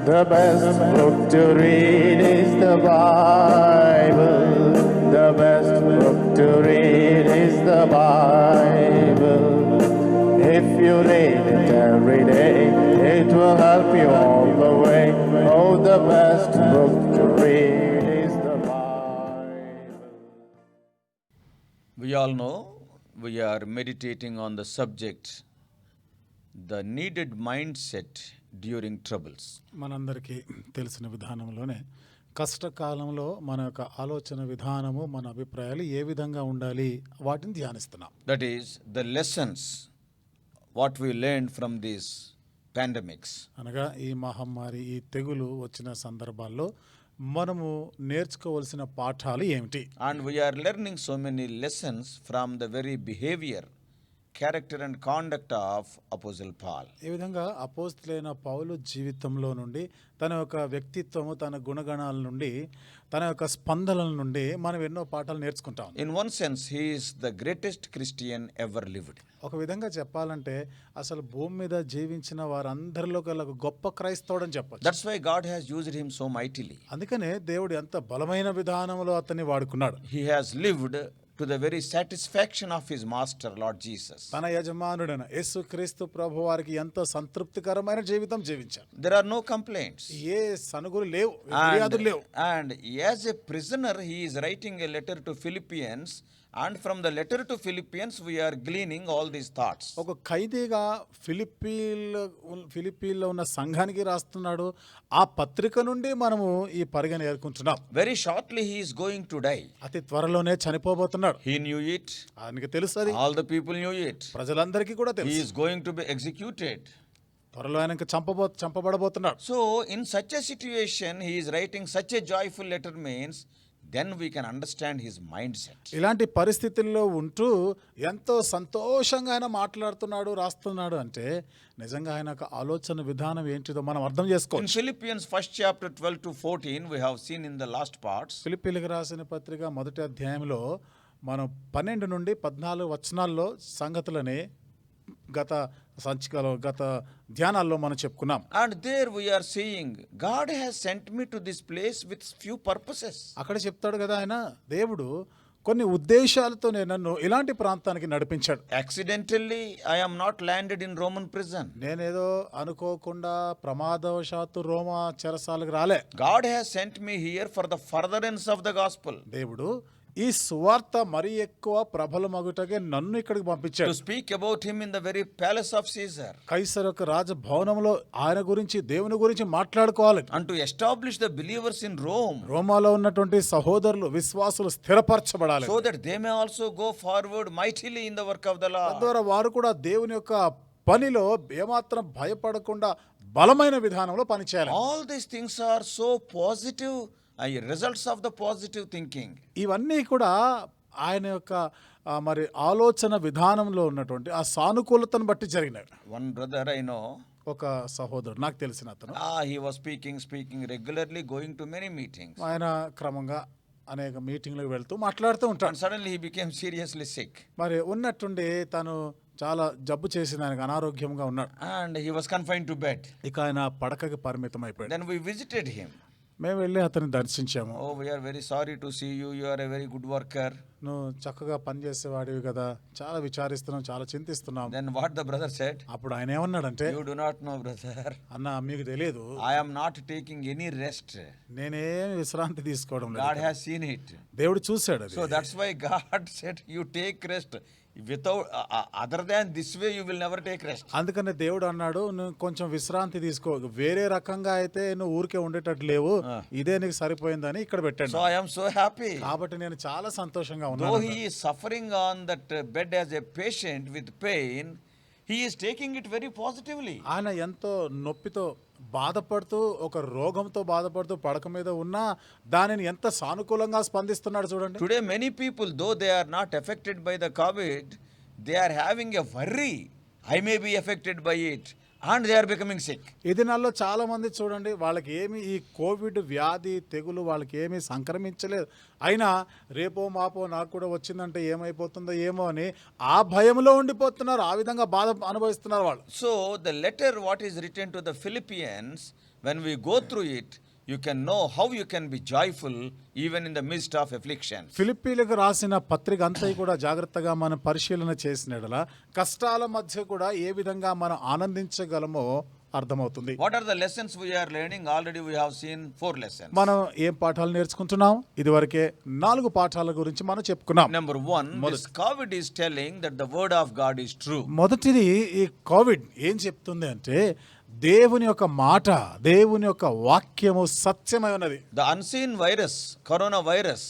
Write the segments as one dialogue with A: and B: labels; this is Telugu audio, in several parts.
A: The best book to read is the Bible. The best book to read is the Bible. If you read it every day, it will help you all the way. Oh, the best book to read is the Bible.
B: We all know we are meditating on the subject, the needed mindset during troubles.
C: మనందరికీ తెలిసిన విధానంలోనే కష్టకాలంలో మన యొక్క ఆలోచన విధానము, మన అభిప్రాయాలు ఏ విధంగా ఉండాలి వాటిని ధ్యానిస్తున్నాం.
B: That is the lessons what we learned from these pandemics.
C: అనగా ఈ మహమ్మారి, ఈ తెగులు వచ్చిన సందర్భాల్లో మనము నేర్చుకోవలసిన పాఠాలు ఏమిటి?
B: And we are learning so many lessons from the very behavior, character and conduct of Apostle Paul.
C: ఈ విధంగా అపోస్తలుడైన పౌలు జీవితంలో నుండి, తన యొక్క వ్యక్తిత్వము, తన గుణగణాల నుండి, తన యొక్క స్పందనల నుండి మనం ఎన్నో పాఠాలు నేర్చుకుంటాం.
B: In one sense, he is the greatest Christian ever lived.
C: ఒక విధంగా చెప్పాలంటే అసలు భూమి మీద జీవించిన వారందరిలో కల్లా గొప్ప క్రైస్తవుడని చెప్పొచ్చు.
B: That's why God has used him so mightily.
C: అందుకనే దేవుడు ఎంత బలమైన విధానంలో అతన్ని వాడుకున్నాడు.
B: He has lived to the very satisfaction of his master, Lord Jesus.
C: తన యజమానుడైన యేసుక్రీస్తు ప్రభువారికి ఎంతో సంతృప్తికరమైన జీవితం జీవించారు.
B: There are no complaints.
C: ఏ సనుగులు లేవు, ఫిర్యాదులు లేవు.
B: And as a prisoner, he is writing a letter to Philippians, and from the letter to Philippians, we are gleaning all these thoughts.
C: ఒక ఖైదీగా ఫిలిప్పీలో ఉన్న సంఘానికి రాస్తున్నాడు. ఆ పత్రిక నుండి మనము ఈ పరిగణ ఏర్కొంటున్నాం.
B: Very shortly, he is going to die.
C: అతి త్వరలోనే చనిపోబోతున్నాడు.
B: He knew it.
C: ఆయనకి తెలుసు అది.
B: All the people knew it.
C: ప్రజలందరికీ కూడా
B: He
C: తెలుసు.
B: is going to be executed.
C: త్వరలో ఆయనకి చంపబడబోతున్నాడు.
B: So, in such a situation, he is writing such a joyful letter means, then we can understand his mindset.
C: ఇలాంటి పరిస్థితుల్లో ఉంటూ ఎంతో సంతోషంగా ఆయన మాట్లాడుతున్నాడు, రాస్తున్నాడు అంటే నిజంగా ఆయన యొక్క ఆలోచన విధానం ఏంటిదో మనం అర్థం
B: In
C: చేసుకోవచ్చు.
B: Philippians 1st chapter 12 to 14, we have seen in the last parts,
C: ఫిలిప్పీలకు రాసిన పత్రిక మొదటి అధ్యాయంలో మనం 12 నుండి 14 వచనాల్లో సంగతులని గత సంచికలో, గత ధ్యానాల్లో మనం చెప్పుకున్నాం.
B: and there we are seeing, God has sent me to this place with few purposes.
C: అక్కడ చెప్తాడు కదా ఆయన, దేవుడు కొన్ని ఉద్దేశాలతోనే నన్ను ఇలాంటి ప్రాంతానికి నడిపించాడు.
B: Accidentally, I am not landed in Roman prison.
C: నేనేదో అనుకోకుండా ప్రమాదవశాత్తు రోమా చెరసాలకు రాలే.
B: God has sent me here for the furtherance of the gospel.
C: దేవుడు ఈ సువార్త మరి ఎక్కువ ప్రబలమగుటకే నన్ను ఇక్కడికి పంపించాడు.
B: To speak about him in the very palace of Caesar.
C: Kaiser యొక్క రాజభవనంలో ఆయన గురించి, దేవుని గురించి మాట్లాడుకోవాలి.
B: And to establish the believers in Rome.
C: రోమాలో ఉన్నటువంటి సహోదరులు, విశ్వాసులు స్థిరపరచబడాలి.
B: So that they may also go forward mightily in the work of the Lord.
C: తద్వారా వారు కూడా దేవుని యొక్క పనిలో ఏమాత్రం భయపడకుండా బలమైన విధానంలో పనిచేయాలి.
B: All these things are so positive, results of the positive thinking.
C: ఇవన్నీ కూడా ఆయన యొక్క మరి ఆలోచన విధానంలో ఉన్నటువంటి ఆ సానుకూలతను బట్టి జరిగినవి.
B: One brother I know,
C: ఒక సహోదరుడు నాకు తెలిసిన అతను,
B: he was speaking regularly, going to many meetings.
C: ఆయన క్రమంగా అనేక మీటింగ్లకు వెళ్తూ మాట్లాడుతూ ఉంటాడు.
B: And suddenly he became seriously sick.
C: మరి ఉన్నట్టుండి తను చాలా జబ్బు చేసింది, ఆయనకు అనారోగ్యంగా ఉన్నాడు.
B: And he was confined to bed.
C: ఇక ఆయన పడకకి పరిమితం అయిపోయాడు.
B: Then we visited him.
C: మేము వెళ్ళి అతన్ని దర్శించాము.
B: Oh, we are very sorry to see you. You are a very good worker.
C: నువ్వు చక్కగా పనిచేసేవాడివి కదా, చాలా విచారిస్తున్నాం, చాలా చింతిస్తున్నాం.
B: Then what the brother said?
C: అప్పుడు ఆయన ఏమన్నాడంటే,
B: You do not know, brother.
C: అన్న మీకు తెలియదు,
B: I am not taking any rest.
C: నేనేం విశ్రాంతి తీసుకోవడం
B: God
C: లేదు.
B: has seen it.
C: దేవుడు చూశాడు అది.
B: So that's why God said you take rest. Without other than this way you will never take rest.
C: అందుకనే దేవుడు అన్నాడు, నువ్వు కొంచెం విశ్రాంతి తీసుకో, వేరే రకంగా అయితే నువ్వు ఊరికే ఉండేటట్టు లేవు, ఇదే నీకు సరిపోయిందని ఇక్కడ పెట్టాడు.
B: So I am so happy.
C: కాబట్టి నేను చాలా సంతోషంగా
B: Though
C: ఉన్నాను.
B: he is suffering on that bed as a patient with pain, he is taking it very positively.
C: ఆయన ఎంతో నొప్పితో బాధపడుతూ, ఒక రోగంతో బాధపడుతూ పడక మీద ఉన్నా దానిని ఎంత సానుకూలంగా స్పందిస్తున్నాడు చూడండి.
B: Today many people, though they are not affected by the COVID, they are having a worry. I may be affected by it. And they are becoming sick.
C: ఈ దినాల్లో చాలా మంది చూడండి, వాళ్ళకి ఏమి ఈ కోవిడ్ వ్యాధి తెగులు వాళ్ళకి ఏమీ సంక్రమించలేదు, అయినా రేపో మాపో నాకు కూడా వచ్చిందంటే ఏమైపోతుందో ఏమో అని ఆ భయంలో ఉండిపోతున్నారు, ఆ విధంగా బాధ అనుభవిస్తున్నారు వాళ్ళు.
B: So the letter what is written to the Philippians, when we go through it, you can know how you can be joyful even in the midst of afflictions.
C: ఫిలిప్పీలకు రాసిన పత్రిక అంతా కూడా జాగ్రత్తగా మనం పరిశీలన చేసినట్లా కష్టాల మధ్య కూడా ఏ విధంగా మనం ఆనందించగలమో అర్థమవుతుంది.
B: What are the lessons we are learning? Already we have seen 4 lessons.
C: మనం ఏం పాఠాలు నేర్చుకుంటున్నాం? ఇదివరకే 4 పాఠాల గురించి మనం చెప్పుకున్నాం.
B: Number 1, this COVID is telling that the word of God is true.
C: మొదటిది ఈ కోవిడ్ ఏం చెప్తుంది అంటే దేవుని యొక్క మాట, దేవుని యొక్క వాక్యము సత్యమై ఉన్నది.
B: The unseen virus, coronavirus,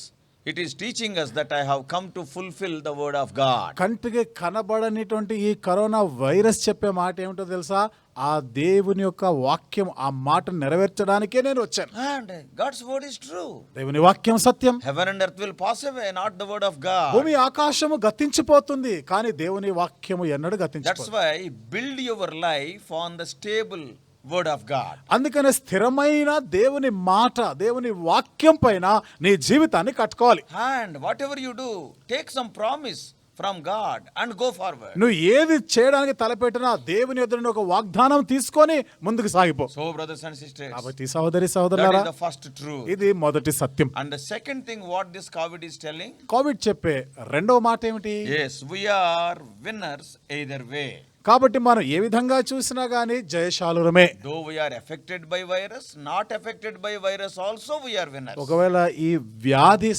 B: it is teaching us that I have come to fulfill the word of God.
C: కంటికి కనబడనిటువంటి ఈ కరోనా వైరస్ చెప్పే మాట ఏమిటో తెలుసా? ఆ దేవుని యొక్క వాక్యం, ఆ మాట నెరవేర్చడానికే నేను వచ్చాను.
B: And God's word is true.
C: దేవుని వాక్యం సత్యం.
B: Heaven and earth will pass away, not the word of God.
C: భూమి ఆకాశము గతించిపోతుంది, కానీ దేవుని వాక్యము ఎన్నడూ
B: That's
C: గతించిపోదు.
B: why build your life on the stable word of God.
C: అందుకనే స్థిరమైన దేవుని మాట, దేవుని వాక్యం పైన నీ జీవితాన్ని కట్టుకోవాలి.
B: And whatever you do, take some promise from God and go forward.
C: నువ్వు ఏది చేయడానికి తలపెట్టినా దేవుని ఎదుట నుండి ఒక వాగ్దానం తీసుకొని ముందుకు సాగిపో.
B: So brothers and sisters,
C: కాబట్టి సహోదరి
B: that
C: సహోదరులారా,
B: is the first truth.
C: ఇది మొదటి సత్యం.
B: And the second thing what this COVID is telling,
C: Covid చెప్పే రెండవ మాట ఏమిటి?
B: yes, we are winners either way.
C: కాబట్టి మనం ఏ విధంగా చూసినా గానీ జయశాలురమే.
B: Though we are affected by virus, not affected by virus also we are winners.
C: ఒకవేళ ఈ వ్యాధి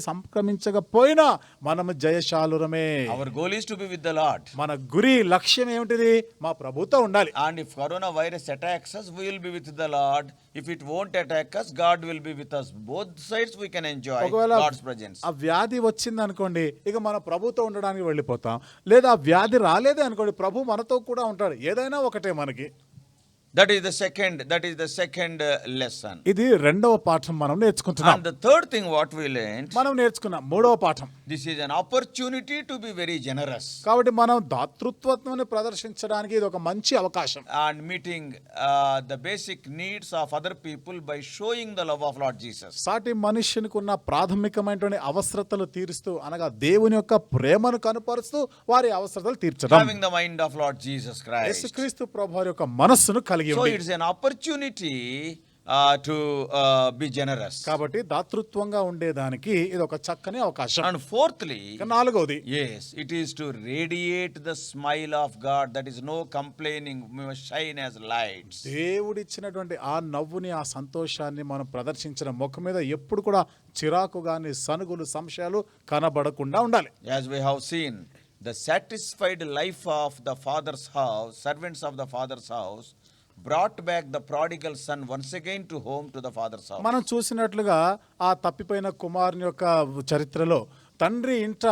C: సంక్రమించకపోయినా మనము జయశాలురమే.
B: Our goal is to be with the Lord.
C: మన గురి లక్ష్యం ఏమిటిది? మా ప్రభుతో ఉండాలి.
B: And if coronavirus attacks us, we will be with the Lord. If it won't attack us, God will be with us. Both sides we can enjoy
C: ఒకవేళ
B: God's presence.
C: ఆ వ్యాధి వచ్చింది అనుకోండి, ఇక మన ప్రభుతో ఉండడానికి వెళ్ళిపోతాం. లేదా ఆ వ్యాధి రాలేదే అనుకోండి, ప్రభు మనతో కూడా ఉంటాడు. ఏదైనా ఒకటే మనకి.
B: That is the second lesson.
C: ఇది రెండవ పాఠం మనం నేర్చుకుంటున్నాం.
B: And the third thing what we learned,
C: మనం నేర్చుకున్నాం మూడవ పాఠం.
B: this is an opportunity to be very generous
C: కాబట్టి మనం దాతృత్వాన్ని ప్రదర్శించడానికి ఇది ఒక మంచి అవకాశం.
B: and meeting the basic needs of other people by showing the love of Lord Jesus.
C: సాటి మనుష్యునికి ఉన్న ప్రాథమికమైనటువంటి అవసరతలు తీరుస్తూ, అనగా దేవుని యొక్క ప్రేమను కనపరుస్తూ వారి అవసరతలు తీర్చడం.
B: Having the mind of Lord Jesus Christ.
C: యేసుక్రీస్తు ప్రభువారి యొక్క మనస్సును కలిగి
B: So
C: ఉండి.
B: it's an opportunity to be generous.
C: కాబట్టి దాతృత్వంగా ఉండేదానికి ఇది ఒక చక్కని అవకాశం.
B: And fourthly,
C: ఇక నాలుగవది,
B: yes, it is to radiate the smile of God. That is no complaining, we must shine as lights.
C: దేవుడిచ్చినటువంటి ఆ నవ్వుని, ఆ సంతోషాన్ని మనం ప్రదర్శించిన ముఖం మీద ఎప్పుడు కూడా చిరాకు గాని, సనుగులు, సంశయాలు కనబడకుండా ఉండాలి.
B: As we have seen, the satisfied life of the father's house, servants of the father's house, brought back the prodigal son once again to home to the father's house.
C: మనం చూసినట్లుగా ఆ తప్పిపోయిన కుమారుని యొక్క చరిత్రలో తండ్రి ఇంట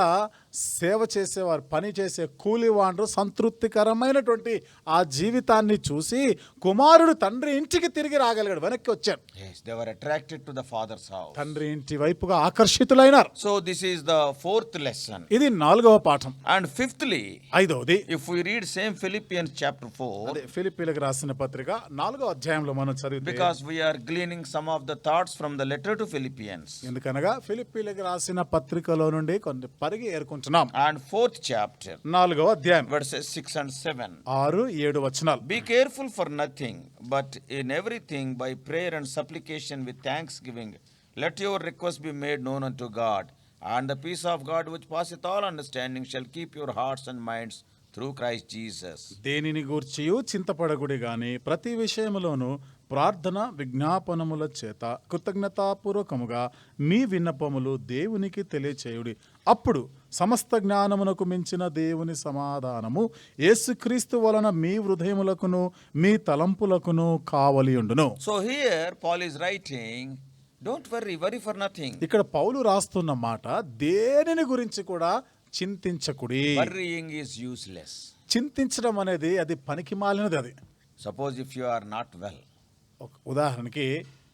C: సేవ చేసేవారు, పని చేసే కూలివాండ్రు సంతృప్తికరమైనటువంటి ఆ జీవితాన్ని చూసి కుమారుడు తండ్రి ఇంటికి తిరిగి రాగలిగాడు, వెనక్కి వచ్చాడు.
B: Yes, they were attracted to the father's house.
C: తండ్రి ఇంటి వైపుగా ఆకర్షితులైనారు.
B: So this is the fourth lesson.
C: ఇది నాలుగవ పాఠం.
B: And fifthly,
C: ఐదవది,
B: if we read same Philippians chapter 4,
C: అదే ఫిలిప్పీలకు రాసిన పత్రిక 4వ అధ్యాయంలో మనం చదివితే,
B: because we are gleaning some of the thoughts from the letter to Philippians.
C: ఎందుకనగా ఫిలిప్పీలకు రాసిన పత్రికలో నుండి కొన్ని పరిగి ఏర్కొంటున్నాం.
B: And 4th chapter,
C: 4వ అధ్యాయం
B: verses 6 and 7.
C: 6-7 వచనాలు.
B: Be careful for nothing, but in everything by prayer and supplication with thanksgiving, let your requests be made known unto God. And the peace of God which passeth all understanding shall keep your hearts and minds through Christ Jesus.
C: దేనిని గూర్చియు చింతపడకుడి గాని ప్రతి విషయములోను ప్రార్థన విజ్ఞాపనముల చేత కృతజ్ఞతాపూర్వకముగా మీ విన్నపములు దేవునికి తెలియచేయుడి. అప్పుడు సమస్త జ్ఞానమునకు మించిన దేవుని సమాధానము యేసుక్రీస్తు వలన మీ హృదయములకును మీ తలంపులకును కావలియుండును.
B: So here Paul is writing, don't worry for nothing.
C: ఇక్కడ పౌలు రాస్తున్న మాట, దేనిని గురించి కూడా చింతించకుడి.
B: Worrying is useless.
C: చింతించడం అనేది అది పనికి మాలినది. అది
B: Suppose if you are not well,
C: ఉదాహరణకి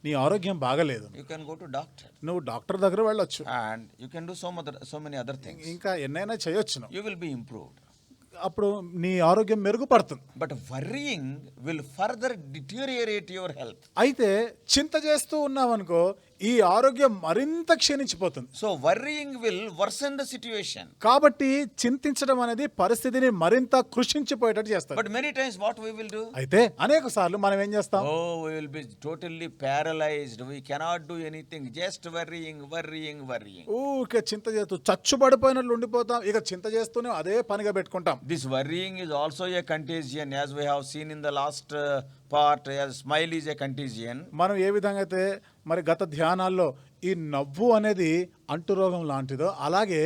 C: నీ ఆరోగ్యం బాగలేదు,
B: you can go to doctor
C: నువ్వు డాక్టర్ దగ్గర వెళ్ళొచ్చు,
B: and you can do so many other things.
C: ఇంకా ఎన్నైనా చేయొచ్చు,
B: You will be improved.
C: అప్పుడు నీ ఆరోగ్యం మెరుగుపడుతుంది.
B: But worrying will further deteriorate your health.
C: అయితే చింత చేస్తూ ఉన్నావనుకో ఈ ఆరోగ్యం మరింత క్షీణించిపోతుంది.
B: So worrying will worsen the situation.
C: కాబట్టి చింతించడం అనేది పరిస్థితిని మరింత కృషించిపోయేటట్టు చేస్తుంది.
B: But many times what we will do?
C: అయితే అనేక సార్లు మనం ఏం చేస్తాం?
B: Oh, we will be totally paralyzed. We cannot do anything. Just worrying.
C: ఊరికే చింత చేస్తూ చచ్చుబడిపోయినట్లు ఉండిపోతాం. ఇక చింత చేస్తూనే అదే పనిగా పెట్టుకుంటాం.
B: This worrying is also a contagion, as we have seen in the last part, as smile is a contagion.
C: మనం ఏ విధంగా అయితే మరి గత ధ్యానాల్లో ఈ నవ్వు అనేది అంటురోగం లాంటిదో అలాగే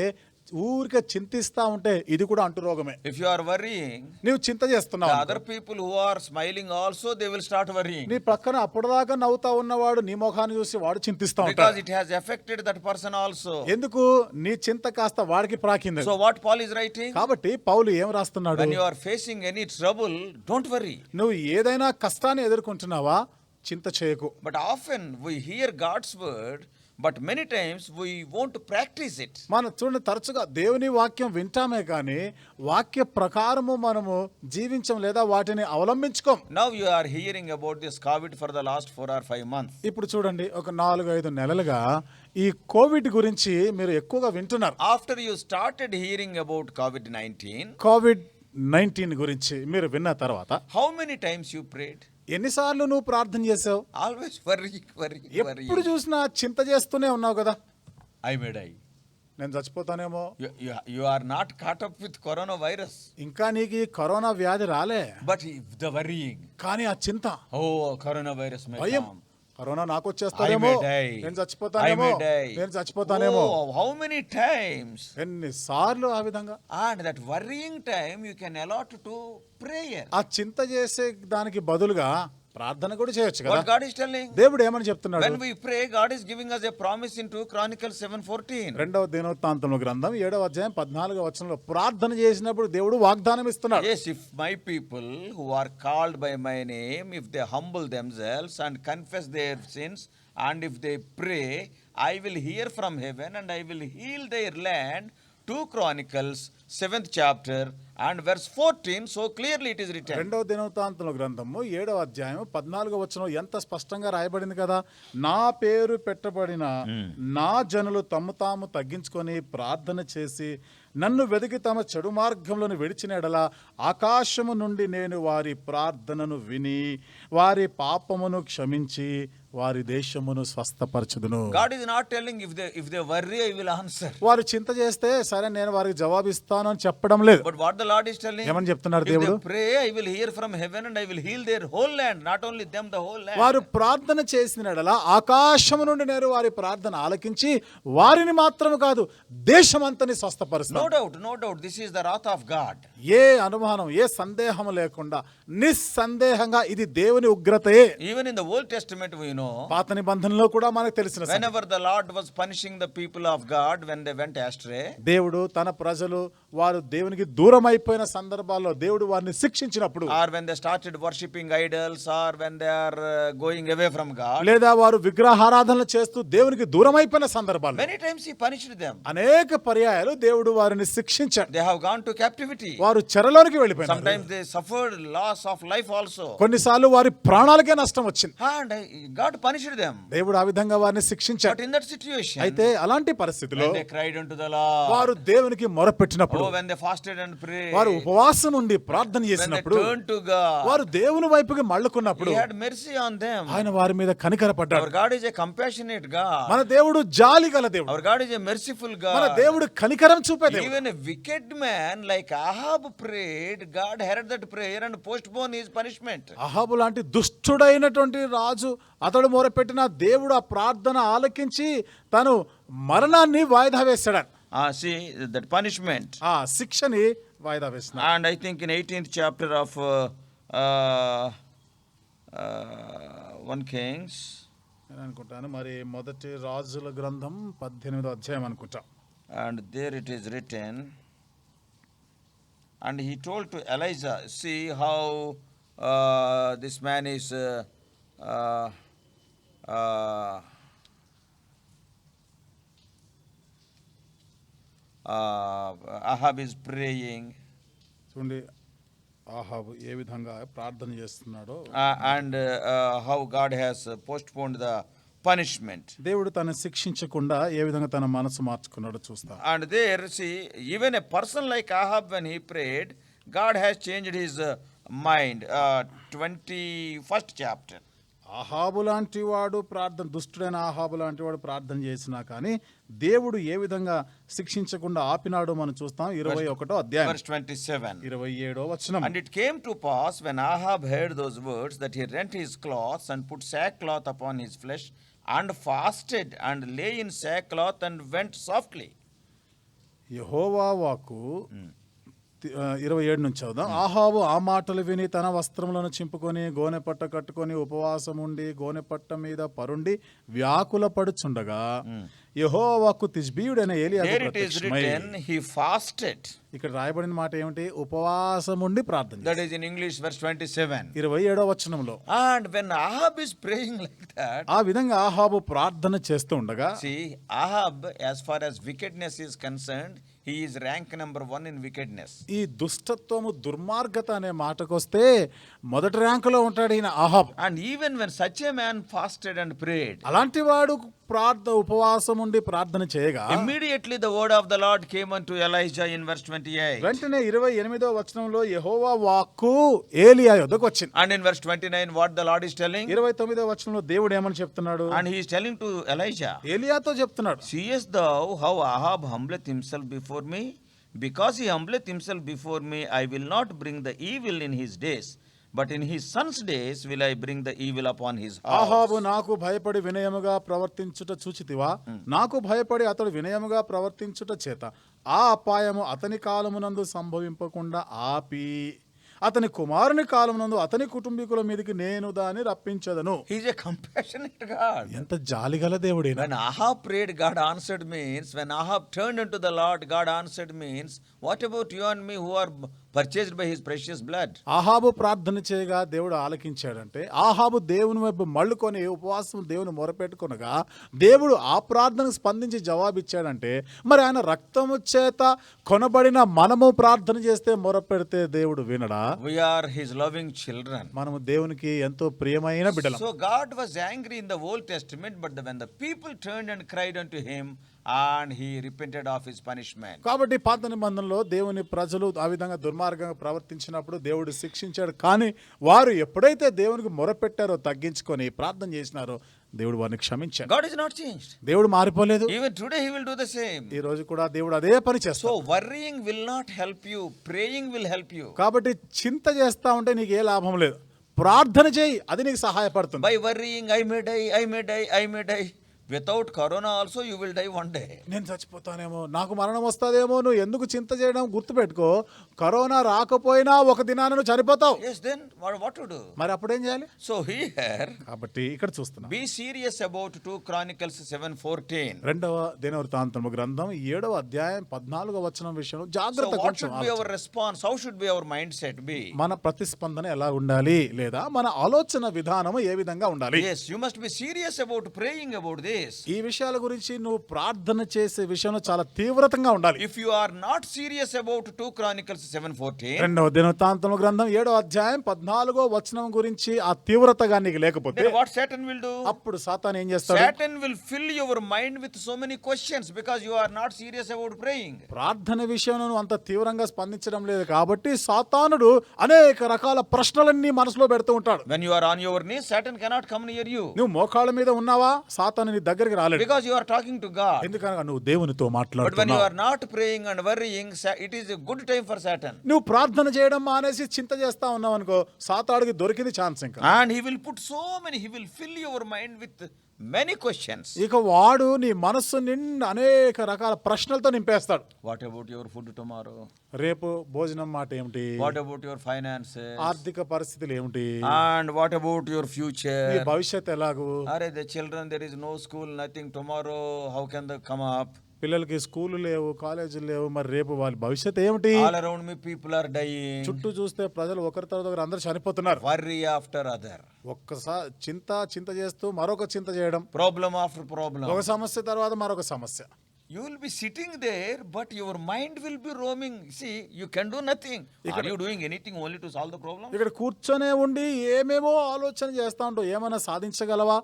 C: ఊరికే చింతిస్తా ఉంటే ఇది కూడా అంటురోగమే.
B: If you are worrying,
C: నీవు చింత చేస్తున్నావు,
B: the other people who are smiling also they will start worrying.
C: నీ పక్కన అప్పటిదాకా నవ్వుతా ఉన్నవాడు నీ ముఖాన్ని చూసి వాడు చింతిస్తా
B: Because
C: ఉంటాడు.
B: it has affected that person also.
C: ఎందుకు? నీ చింత కాస్త వాడికి ప్రాకింది.
B: So what Paul is writing?
C: కాబట్టి పౌలు ఏం రాస్తున్నాడు?
B: When you are facing any trouble, don't worry.
C: నువ్వు ఏదైనా కష్టాన్ని ఎదుర్కొంటున్నావా, చింత చేయకు.
B: But often we hear God's word, but many times we won't practice it.
C: మనం చూడండి, తరచుగా దేవుని వాక్యం వింటామే కానీ వాక్య ప్రకారము మనము జీవించం లేదా వాటిని అవలంబించుకోం.
B: Now you are hearing about this COVID for the last 4 or 5 months.
C: ఇప్పుడు చూడండి, ఒక 4-5 నెలలుగా ఈ కోవిడ్ గురించి మీరు ఎక్కువగా వింటున్నారు.
B: After you started hearing about COVID-19,
C: COVID-19 గురించి మీరు విన్న తర్వాత
B: how many times you prayed?
C: ఎన్నిసార్లు నువ్వు ప్రార్థన చేసావు?
B: Always worrying.
C: ఎప్పుడు చూసినా చింత చేస్తూనే ఉన్నావు కదా.
B: I may die.
C: నేను చచ్చిపోతానేమో.
B: You are not caught up with coronavirus.
C: ఇంకా నీకు ఈ కరోనా వ్యాధి రాలే,
B: But the worrying.
C: కానీ ఆ చింత,
B: Oh, coronavirus may
C: భయం,
B: come.
C: కరోనా నాకు
B: I
C: వచ్చేస్తానేమో,
B: may die.
C: నేను
B: I
C: చచ్చిపోతానేమో,
B: may die.
C: నేను చచ్చిపోతానేమో.
B: Oh, how many times?
C: ఎన్నిసార్లు ఆ విధంగా.
B: And that worrying time you can allot to prayer.
C: ఆ చింత చేసే దానికి బదులుగా ప్రార్థన కూడా చేయొచ్చు కదా.
B: What God is telling?
C: దేవుడు ఏమని చెప్తున్నాడు?
B: When we pray, God is giving us a promise in 2 Chronicles 7:14.
C: 2వ దినవృత్తాంతముల గ్రంథం 7వ అధ్యాయం 14వ వచనంలో ప్రార్థన చేసినప్పుడు దేవుడు వాగ్దానం ఇస్తున్నాడు.
B: Yes, if my people who are called by my name, if they humble themselves and confess their sins, and if they pray, I will hear from heaven and I will heal their land. 2 Chronicles 7th chapter and verse 14, so clearly it is written.
C: 2వ దినవృత్తాంతముల గ్రంథము 7వ అధ్యాయం 14వ వచనం ఎంత స్పష్టంగా రాయబడింది కదా. నా పేరు పెట్టబడిన నా జనులు తమ్ము తాము తగ్గించుకొని ప్రార్థన చేసి నన్ను వెదికి తమ చెడు మార్గంలోని విడిచిన ఎడల ఆకాశము నుండి నేను వారి ప్రార్థనను విని వారి పాపమును క్షమించి వారి దేశమును స్వస్థపరచుదును.
B: God is not telling if they worry I will answer.
C: వారు చింత చేస్తే సరే నేను వారికి జవాబిస్తాను అని చెప్పడం లేదు.
B: But what the Lord is telling?
C: ఏమని చెప్తున్నాడు
B: If
C: దేవుడు?
B: they pray I will hear from heaven and I will heal their whole land, not only them, the whole land.
C: వారు ప్రార్థన చేసిన ఎడల ఆకాశము నుండి నేను వారి ప్రార్థన ఆలకించి వారిని మాత్రము కాదు దేశమంతని స్వస్థపరుస్తాను.
B: No doubt this is the wrath of God.
C: ఏ అనుమానం, ఏ సందేహం లేకుండా నిస్సందేహంగా ఇది దేవుని ఉగ్రతయే.
B: Even in the Old Testament we know,
C: పాత నిబంధనలో కూడా మనకు తెలిసిన సంగతి.
B: whenever the Lord was punishing the people of God when they went astray,
C: దేవుడు తన ప్రజలు వారు దేవునికి దూరం అయిపోయిన సందర్భాల్లో దేవుడు వారిని శిక్షించినప్పుడు,
B: or when they started worshipping idols, or when they are going away from God,
C: లేదా వారు విగ్రహారాధనలు చేస్తూ దేవునికి దూరం అయిపోయిన సందర్భాల్లో
B: many times he punished them.
C: అనేక పర్యాయాలు దేవుడు వారిని శిక్షించాడు.
B: They have gone to captivity.
C: వారు చెరలోనికి వెళ్ళిపోయినారు.
B: Sometimes they suffered loss of life also.
C: కొన్నిసార్లు వారి ప్రాణాలకే నష్టం వచ్చింది.
B: And God punished them.
C: దేవుడు ఆ విధంగా వారిని శిక్షించాడు.
B: But in that situation,
C: అయితే అలాంటి పరిస్థితిలో
B: when they cried unto the Lord,
C: వారు దేవునికి మొరపెట్టినప్పుడు,
B: when they fasted and prayed,
C: వారు ఉపవాసం ఉండి ప్రార్థన
B: when they
C: చేసినప్పుడు,
B: turned to God,
C: వారు దేవుని వైపుకి మళ్ళుకున్నప్పుడు
B: He had mercy on them.
C: ఆయన వారి మీద కనికరపడ్డాడు.
B: Our God is a compassionate God.
C: మన దేవుడు జాలి గల దేవుడు.
B: Our God is a merciful
C: మన
B: God.
C: దేవుడు కనికరం చూపే దేవుడు.
B: Even a wicked man like Ahab prayed, God heard that prayer and postponed his punishment.
C: అహాబు లాంటి దుష్టుడైనటువంటి రాజు అతడు మొరపెట్టిన దేవుడు ఆ ప్రార్థన ఆలకించి తను మరణాన్ని వాయిదా వేశాడు.
B: See that punishment.
C: ఆ శిక్షని వాయిదా వేసినాడు.
B: And I think in 18th chapter of 1 Kings,
C: నేను అనుకుంటాను మరి మొదటి రాజుల గ్రంథం 18వ అధ్యాయం అనుకుంటా.
B: and there it is written, and he told to Elijah, see how this man is Ahab is praying,
C: చూడండి ఆహాబు ఏ విధంగా ప్రార్థన చేస్తున్నాడో,
B: and how God has postponed the punishment.
C: దేవుడు తను శిక్షించకుండా ఏ విధంగా తన మనసు మార్చుకున్నాడో చూస్తాం.
B: And there, see, even a person like Ahab, when he prayed, God has changed his mind. 21st chapter.
C: ఆహాబు లాంటి వాడు ప్రార్థన, దుష్టుడైన ఆహాబు లాంటి వాడు ప్రార్థన చేసినా కానీ దేవుడు ఏ విధంగా శిక్షించకుండా ఆపినాడో మనం చూస్తాం. 21వ అధ్యాయం
B: Verse 27.
C: 27వ వచనం.
B: And it came to pass when Ahab heard those words that he rent his cloths and put sackcloth upon his flesh and fasted and lay in sackcloth and went softly.
C: యెహోవా వాక్కు 27 నుంచి చదువుదాం. ఆహాబు ఆ మాటలు విని తన వస్త్రములను చింపుకొని గోనెపట్ట కట్టుకొని ఉపవాసం ఉండి గోనెపట్ట మీద పరుండి వ్యాకుల పడుచుండగా యెహోవాకు తిష్బీయుడైన ఏలీయాకు
B: There it is
C: ప్రత్యక్షమై.
B: written, he fasted.
C: ఇక్కడ రాయబడిన మాట ఏమిటి? ఉపవాసం ఉండి ప్రార్థన
B: That is in English, verse 27.
C: 27వ వచనంలో.
B: And when Ahab is praying like that,
C: ఆ విధంగా ఆహాబు ప్రార్థన చేస్తూ ఉండగా,
B: see, Ahab, as far as wickedness is concerned, he is rank number 1 in wickedness.
C: ఈ దుష్టత్వము దుర్మార్గత అనే మాటకొస్తే మొదటి ర్యాంకులో ఉంటాడు ఈయన ఆహాబు.
B: And even when such a man fasted and prayed,
C: అలాంటి వాడు ఉపవాసం ఉండి ప్రార్థన చేయగా
B: immediately the word of the Lord came unto Elijah in verse 28.
C: వెంటనే 28వ వచనంలో యెహోవా వాక్కు ఏలియా యొద్దకు వచ్చింది.
B: And in verse 29, what the Lord is telling?
C: 29వ వచనంలో దేవుడు ఏమని చెప్తున్నాడు?
B: And he is telling to Elijah,
C: ఏలియాతో చెప్తున్నాడు,
B: seest thou how Ahab humbleth himself before me? Because he humbleth himself before me, I will not bring the evil in his days, but in his son's days will I bring the evil upon his house.
C: ఆహాబు నాకు భయపడి వినయముగా ప్రవర్తించుట చూచితివా? నాకు భయపడి అతడు వినయముగా ప్రవర్తించుట చేత ఆ అపాయము అతని కాలమునందు సంభవింపకుండా ఆపి అతని కుమారుని కాలమునందు అతని కుటుంబీకుల మీదకి నేను దాన్ని రప్పించదను.
B: He is a compassionate God.
C: ఎంత జాలిగల దేవుడేనా.
B: When Ahab prayed, God answered means, when Ahab turned unto the Lord, God answered means, what about you and me who are purchased by his precious blood?
C: ఆహాబు ప్రార్థన చేయగా దేవుడు ఆలకించాడంటే, ఆహాబు దేవుని వైపు మళ్ళుకొని ఉపవాసం దేవుని మొరపెట్టుకొనగా దేవుడు ఆ ప్రార్థనకు స్పందించి జవాబిచ్చాడంటే, మరి ఆయన రక్తము చేత కొనబడిన మనము ప్రార్థన చేస్తే మొరపెడితే దేవుడు వినడా?
B: We are his loving children.
C: మనము దేవునికి ఎంతో ప్రియమైన బిడ్డలం.
B: So God was angry in the Old Testament, but when the people turned and cried unto him, and he repented of his punishment.
C: కాబట్టి పాత నిబంధనలో దేవుని ప్రజలు ఆ విధంగా దుర్మార్గంగా ప్రవర్తించినప్పుడు దేవుడు శిక్షించాడు. కానీ వారు ఎప్పుడైతే దేవునికి మొరపెట్టారో, తగ్గించుకొని ప్రార్థన చేసినారో, దేవుడు వారిని క్షమించాడు.
B: God is not changed.
C: దేవుడు మారిపోలేదు.
B: Even today he will do the same.
C: ఈ రోజు కూడా దేవుడు అదే పని చేస్తాడు.
B: So worrying will not help you, praying will help you.
C: కాబట్టి చింత చేస్తా ఉంటే నీకు ఏ లాభం లేదు. ప్రార్థన చేయి, అది నీకు సహాయపడుతుంది.
B: By worrying, I may die, I may die, I may die. Without corona also you will die one day.
C: నేను చచ్చిపోతానేమో, నాకు మరణం వస్తాదేమో, నువ్వు ఎందుకు చింత చేయడం? గుర్తుపెట్టుకో, కరోనా రాకపోయినా ఒక దినాన నువ్వు చనిపోతావు.
B: Yes, then what to do?
C: మరి అప్పుడేం చేయాలి?
B: So here,
C: కాబట్టి ఇక్కడ చూస్తున్నాం,
B: be serious about 2 Chronicles 7:14.
C: రెండవ దినవృత్తాంతము గ్రంథం 7వ అధ్యాయం 14వ వచనం విషయంలో
B: So
C: జాగ్రత్తగా
B: what should be our response? How should be our mindset be?
C: మన ప్రతిస్పందన ఎలా ఉండాలి, లేదా మన ఆలోచన విధానము ఏ విధంగా ఉండాలి?
B: Yes, you must be serious about praying about this.
C: ఈ విషయాల గురించి నువ్వు ప్రార్థన చేసే విషయంలో చాలా తీవ్రతంగా ఉండాలి.
B: If you are not serious about 2 Chronicles 7:14,
C: రెండవ దినవృత్తాంతము గ్రంథం 7వ అధ్యాయం 14వ వచనం గురించి ఆ తీవ్రతగా నీకు లేకపోతే,
B: then what Satan will do?
C: అప్పుడు సాతాను ఏం చేస్తాడు?
B: Satan will fill your mind with so many questions because you are not serious about praying.
C: ప్రార్థన విషయంలో నువ్వు అంత తీవ్రంగా స్పందించడం లేదు కాబట్టి సాతానుడు అనేక రకాల ప్రశ్నలన్నీ మనసులో పెడుతూ ఉంటాడు.
B: When you are on your knees, Satan cannot come near you.
C: నువ్వు మోకాళ్ళ మీద ఉన్నావా, సాతాను నీ దగ్గరికి రాలేడు.
B: Because you are talking to God.
C: ఎందుకనగా నువ్వు దేవునితో
B: But when you
C: మాట్లాడుతున్నావు.
B: are not praying and worrying, it is a good time for Satan.
C: నువ్వు ప్రార్థన చేయడం మానేసి చింత చేస్తా ఉన్నావు అనుకో, సాతాడికి దొరికింది ఛాన్స్ ఇంకా.
B: And he will put he will fill your mind with many questions.
C: ఇక వాడు నీ మనస్సు నిండా అనేక రకాల ప్రశ్నలతో నింపేస్తాడు.
B: What about your food tomorrow?
C: రేపు భోజనం మాట ఏమిటి?
B: What about your finances?
C: ఆర్థిక పరిస్థితులు ఏమిటి?
B: And what about your
C: నీ
B: future?
C: భవిష్యత్ ఎలాగూ?
B: Are the children, there is no school, nothing tomorrow, how can they come up?
C: పిల్లలకి స్కూలు లేవు, కాలేజీలు లేవు, మరి రేపు వాళ్ళ భవిష్యత్ ఏమిటి?
B: All around me people are dying.
C: చుట్టూ చూస్తే ప్రజలు ఒకరి తర్వాత ఒకరు అందరూ చనిపోతున్నారు.
B: Worry after other.
C: ఒక్కసారి చింత చేస్తూ మరొక చింత చేయడం,
B: Problem after problem.
C: ఒక సమస్య తర్వాత మరొక సమస్య.
B: You will be sitting there, but your mind will be roaming. See, you can do nothing. Are you doing anything only to solve the problem?
C: ఇక్కడ కూర్చొనే ఉండి ఏమేమో ఆలోచన చేస్తా ఉంటావు. ఏమైనా సాధించగలవా?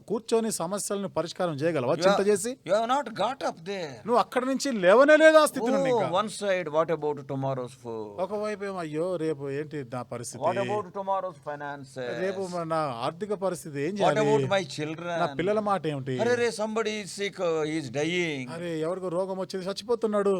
C: కూర్చొని సమస్యలను పరిష్కారం చేయగలవా? చింత చేసి
B: You have not got up there.
C: నువ్వు అక్కడి నుంచి లేవనే లేదు ఆ స్థితి నుండి.
B: Oh, one side, what about tomorrow's food?
C: ఒకవైపు ఏమో అయ్యో రేపు ఏంటి నా పరిస్థితి,
B: What about tomorrow's finances?
C: రేపు నా ఆర్థిక పరిస్థితి ఏం
B: What
C: చేయాలి,
B: about my children?
C: నా పిల్లల మాట ఏమిటి,
B: Arre, somebody is sick, he is dying.
C: అరే ఎవరికో రోగం వచ్చింది చచ్చిపోతున్నాడు.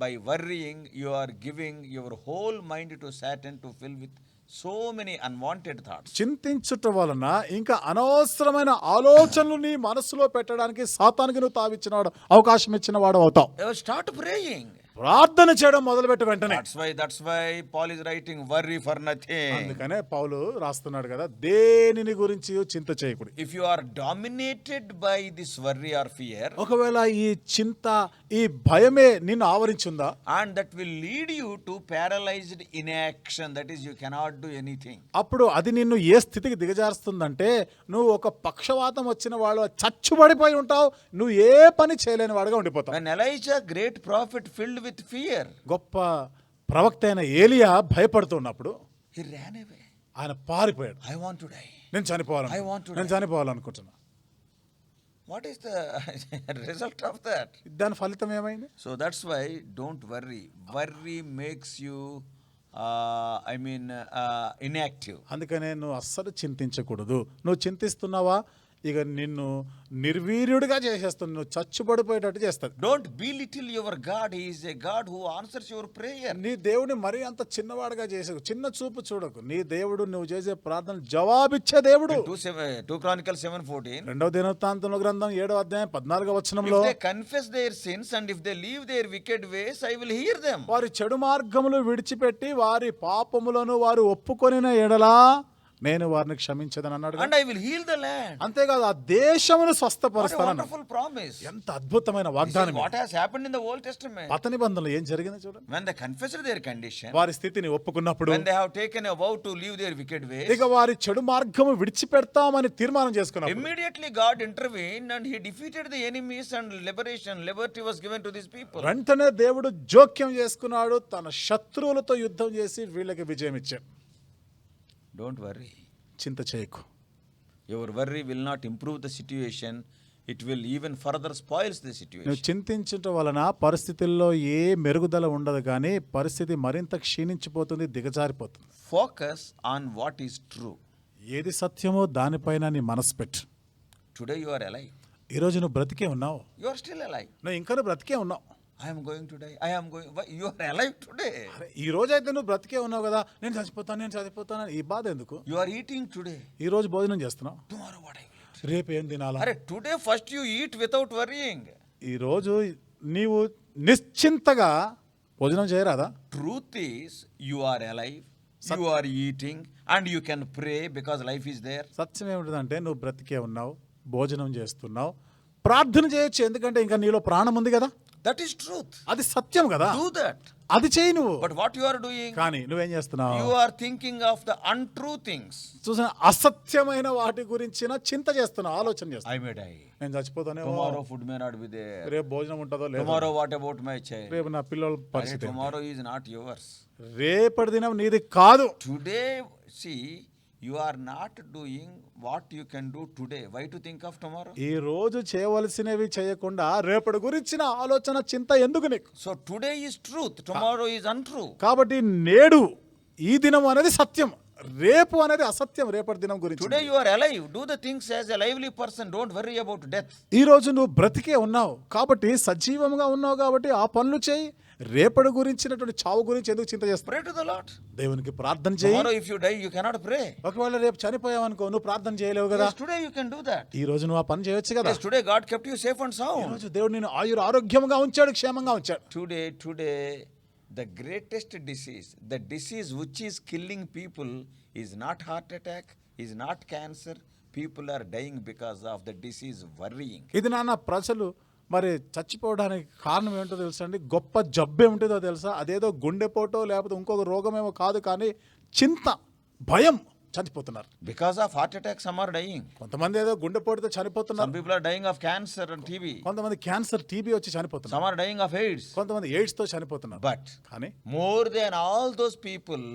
B: By worrying, you are giving your whole mind to Satan to fill with so many unwanted thoughts.
C: చింతించుట వలన ఇంకా అనవసరమైన ఆలోచనలు నీ మనసులో పెట్టడానికి సాతానికి నువ్వు తావిచ్చినవాడు, అవకాశం ఇచ్చిన వాడు అవుతావు.
B: You start praying.
C: ప్రార్థన చేయడం మొదలుపెట్టి వెంటనే.
B: That's why Paul is writing, worry for nothing.
C: అందుకనే పౌలు రాస్తున్నాడు కదా, దేనిని గురించి చింత చేయకూడదు.
B: If you are dominated by this worry or fear,
C: ఒకవేళ ఈ చింత, ఈ భయమే నిన్ను ఆవరించుందా,
B: and that will lead you to paralyzed inaction, that is, you cannot do anything.
C: అప్పుడు అది నిన్ను ఏ స్థితికి దిగజారుస్తుందంటే నువ్వు ఒక పక్షవాతం వచ్చిన వాడు చచ్చుబడిపోయి ఉంటావు, నువ్వు ఏ పని చేయలేని వాడుగా ఉండిపోతావు.
B: When Elijah, great prophet, filled with fear,
C: గొప్ప ప్రవక్త అయిన ఏలియా భయపడుతున్నప్పుడు
B: he ran away.
C: ఆయన పారిపోయాడు.
B: I want to die.
C: నేను చనిపోవాలనుకుంటున్నా.
B: What is the result of that?
C: దాని ఫలితం ఏమైంది?
B: So that's why don't worry. Worry makes you inactive.
C: అందుకనే నువ్వు అస్సలు చింతించకూడదు. నువ్వు చింతిస్తున్నావా, ఇక నిన్ను నిర్వీర్యుడిగా చేసేస్తుంది, నువ్వు చచ్చుబడిపోయేటట్టు చేస్తుంది.
B: Don't belittle your God. He is a God who answers your prayer.
C: నీ దేవుడిని మరీ అంత చిన్నవాడుగా చేసే, చిన్న చూపు చూడకు. నీ దేవుడు నువ్వు చేసే ప్రార్థన జవాబిచ్చే దేవుడు.
B: 2 Chronicles 7:14.
C: రెండవ దినవృత్తాంతముల గ్రంథం 7వ అధ్యాయం 14వ వచనంలో,
B: If they confess their sins and if they leave their wicked ways, I will hear them.
C: వారి చెడు మార్గములు విడిచిపెట్టి వారి పాపములను వారు ఒప్పుకొనిన ఎడలా నేను వారిని క్షమించదని అన్నాడు.
B: And I will heal the land.
C: అంతేకాదు ఆ దేశమును
B: What a
C: స్వస్థపరుస్తాను.
B: wonderful promise.
C: ఎంత అద్భుతమైన
B: This is
C: వాగ్దానం.
B: what has happened in the Old Testament.
C: పాత నిబంధనలో ఏం జరిగిందో చూడండి.
B: When they confessed their condition,
C: వారి స్థితిని ఒప్పుకున్నప్పుడు,
B: when they have taken a vow to leave their wicked ways,
C: ఇక వారి చెడు మార్గము విడిచిపెడతామని తీర్మానం చేసుకున్నప్పుడు
B: immediately God intervened and he defeated the enemies and liberty was given to these people.
C: వెంటనే దేవుడు జోక్యం చేసుకున్నాడు, తన శత్రువులతో యుద్ధం చేసి వీళ్ళకి విజయం ఇచ్చాడు.
B: Don't worry.
C: చింత చేయకు.
B: Your worry will not improve the situation. It will even further spoils the
C: నువ్వు
B: situation.
C: చింతించటం వలన పరిస్థితుల్లో ఏ మెరుగుదల ఉండదు, కానీ పరిస్థితి మరింత క్షీణించిపోతుంది, దిగజారిపోతుంది.
B: Focus on what is true.
C: ఏది సత్యమో దానిపైన నీ మనసు పెట్టు.
B: Today you are alive.
C: ఈరోజు నువ్వు బ్రతికే ఉన్నావు,
B: You are still alive.
C: నువ్వు ఇంకా బ్రతికే ఉన్నావు.
B: I am going to die. I am going. Why? You are alive today.
C: అరే, ఈ రోజు అయితే నువ్వు బ్రతికే ఉన్నావు కదా, నేను చచ్చిపోతాను ఈ బాధ ఎందుకు?
B: You are eating today.
C: ఈ రోజు భోజనం చేస్తున్నావు,
B: Tomorrow what I will eat?
C: రేపు ఏం తినాలా?
B: Arre, today first you eat without worrying.
C: ఈ రోజు నీవు నిశ్చింతగా భోజనం చేయరాదా?
B: Truth is, you are alive. You are eating and you can pray because life is there.
C: సత్యం ఏమిటంటే నువ్వు బ్రతికే ఉన్నావు, భోజనం చేస్తున్నావు, ప్రార్థన చేయొచ్చు, ఎందుకంటే ఇంకా నీలో ప్రాణం ఉంది కదా.
B: That is truth.
C: అది సత్యం కదా,
B: Do that.
C: అది చేయి నువ్వు.
B: But what you are doing?
C: కానీ నువ్వేం చేస్తున్నావు?
B: You are thinking of the untrue things.
C: చూసిన అసత్యమైన వాటి గురించిన చింత చేస్తున్నావు, ఆలోచన చేస్తున్నావు.
B: I may die.
C: నేను చచ్చిపోతానే,
B: Tomorrow food may not be there.
C: రేపు భోజనం ఉంటుందో లేదో,
B: Tomorrow what about my child?
C: రేపు నా పిల్లల
B: Arre,
C: పరిస్థితి,
B: tomorrow is not yours.
C: రేపటి దినం నీది కాదు.
B: Today, see, you are not doing what you can do today. Why to think of tomorrow?
C: ఈ రోజు చేయవలసినవి చేయకుండా రేపటి గురించిన ఆలోచన చింత ఎందుకు నీకు?
B: So today is truth, tomorrow is untrue.
C: కాబట్టి నేడు ఈ దినం అనేది సత్యం, రేపు అనేది అసత్యం. రేపటి దినం గురించి
B: Today you are alive. Do the things as a lively person. Don't worry about death.
C: ఈ రోజు నువ్వు బ్రతికే ఉన్నావు కాబట్టి, సజీవంగా ఉన్నావు కాబట్టి ఆ పనులు చేయి. రేపటి గురించినటువంటి చావు గురించి ఎందుకు చింత చేస్తావు?
B: Pray to the Lord.
C: దేవునికి ప్రార్థన చేయి.
B: Tomorrow if you die, you cannot pray.
C: ఒకవేళ రేపు చనిపోయావనుకో, నువ్వు ప్రార్థన చేయలేవు కదా.
B: Yes, today you can do that.
C: ఈ రోజు నువ్వు ఆ పని చేయొచ్చు కదా.
B: Yes, today God kept you safe and
C: ఈ
B: sound.
C: రోజు దేవుడు నిన్ను ఆరోగ్యంగా ఉంచాడు, క్షేమంగా ఉంచాడు.
B: Today, the greatest disease, the disease which is killing people is not heart attack, is not cancer. People are dying because of the disease worrying.
C: ఇది నాన్న ప్రజలు మరి చచ్చిపోవడానికి కారణం ఏంటో తెలుసా అండి? గొప్ప జబ్బు ఏమిటో తెలుసా? అదేదో గుండెపోటో లేకపోతే ఇంకొక రోగమేమో కాదు, కానీ చింత, భయం, చనిపోతున్నారు.
B: Because of heart attack, some are dying.
C: కొంతమంది ఏదో గుండెపోటుతో చనిపోతున్నారు.
B: Some people are dying of cancer and TB.
C: కొంతమంది క్యాన్సర్, టీబీ వచ్చి చనిపోతున్నారు.
B: Some are dying of AIDS.
C: కొంతమంది ఎయిడ్స్ తో చనిపోతున్నారు.
B: But
C: కానీ
B: more than all those people,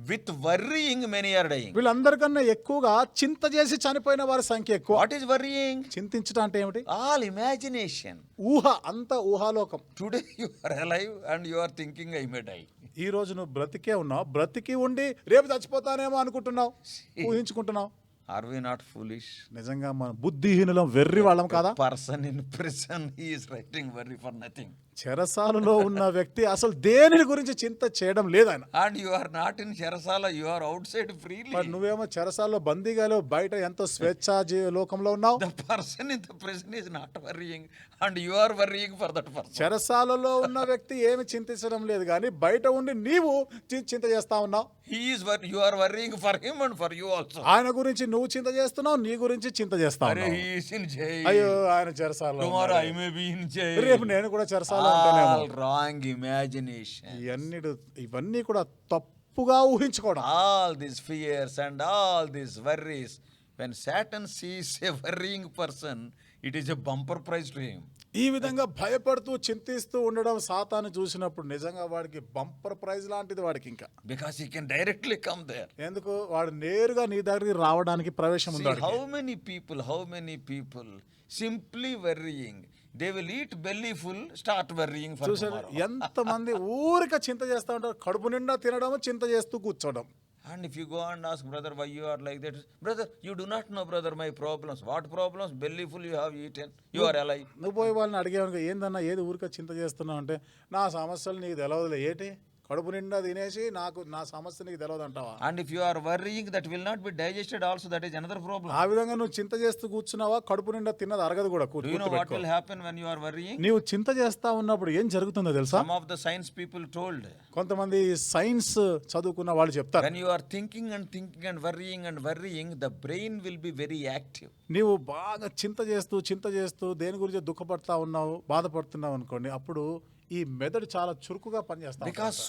B: with worrying, many are dying.
C: వీళ్ళందరికన్నా ఎక్కువగా చింత చేసి చనిపోయిన వారి సంఖ్య ఎక్కువ.
B: What is worrying?
C: చింతించడం అంటే ఏమిటి?
B: All imagination.
C: ఊహ, అంత ఊహాలోకం.
B: Today you are alive and you are thinking I may die.
C: ఈ రోజు నువ్వు బ్రతికే ఉన్నావు, బ్రతికి ఉండి రేపు చచ్చిపోతానేమో అనుకుంటున్నావు, ఊహించుకుంటున్నావు.
B: Are we not foolish?
C: నిజంగా మన బుద్ధిహీనులం, వెర్రి వాళ్ళం కాదా?
B: Person in prison, he is writing worry for nothing.
C: చెరసాలలో ఉన్న వ్యక్తి అసలు దేని గురించి చింత చేయడం లేదు ఆయన.
B: And you are not in Cherasala, you are outside freely.
C: మరి నువ్వేమో చెరసాలలో బందీగాలో బయట ఎంతో స్వేచ్ఛా లోకంలో ఉన్నావు.
B: The person in the prison is not worrying and you are worrying for that person.
C: చెరసాలలో ఉన్న వ్యక్తి ఏమి చింతించడం లేదు, కానీ బయట ఉండి నీవు చింత చేస్తా ఉన్నావు.
B: You are worrying for him and for you also.
C: ఆయన గురించి నువ్వు చింత చేస్తున్నావు, నీ గురించి చింత చేస్తావు.
B: He is in jail.
C: అయ్యో ఆయన చెరసాలలో
B: Tomorrow
C: ఉన్నాడు.
B: I may be in jail.
C: రేపు నేను కూడా చెరసాలలో
B: All
C: ఉంటానేమో.
B: wrong imagination.
C: ఇవన్నీ కూడా తప్పుగా ఊహించుకోవడం.
B: All these fears and all these worries. When Satan sees a worrying person, it is a bumper prize to him.
C: ఈ విధంగా భయపడుతూ చింతిస్తూ ఉండడం సాతాను చూసినప్పుడు నిజంగా వాడికి బంపర్ ప్రైజ్ లాంటిది వాడికి. ఇంకా
B: Because he can directly come there.
C: ఎందుకు వాడు నేరుగా నీ దగ్గరికి రావడానికి ప్రవేశం
B: See
C: ఉంది.
B: how many people simply worrying. They will eat belly full, start worrying for
C: చూసారు
B: tomorrow.
C: ఎంతమంది ఊరిక చింత చేస్తూ ఉంటారు, కడుపు నిండా తినడం, చింత చేస్తూ కూర్చోవడం.
B: And if you go and ask, brother, why you are like that? Brother, you do not know, brother, my problems. What problems? Belly full you have eaten. You are alive.
C: నువ్వు పోయి వాళ్ళని అడిగేవానికి ఏందన్నా ఏది ఊరిక చింత చేస్తున్నావు అంటే, నా సమస్యలు నీకు తెలవదులే. ఏంటి కడుపు నిండా తినేసి నాకు నా సమస్య నీకు తెలవదు అంటావా?
B: And if you are worrying, that will not be digested also, that is another problem.
C: ఆ విధంగా నువ్వు చింత చేస్తూ కూర్చున్నావా, కడుపు నిండా తిన్నది అరగదు కూడా.
B: Do you know what will happen when you are worrying?
C: నీవు చింత చేస్తా ఉన్నప్పుడు ఏం జరుగుతుందో తెలుసా?
B: Some of the science people told,
C: కొంతమంది సైన్స్ చదువుకున్న వాళ్ళు చెప్తారు,
B: when you are thinking and worrying, the brain will be very active.
C: నీవు బాగా చింత చేస్తూ దేని గురించి దుఃఖపడతా ఉన్నావు, బాధపడుతున్నావు అనుకోండి, అప్పుడు ఈ మెదడు చాలా చురుకుగా పనిచేస్తా.
B: Because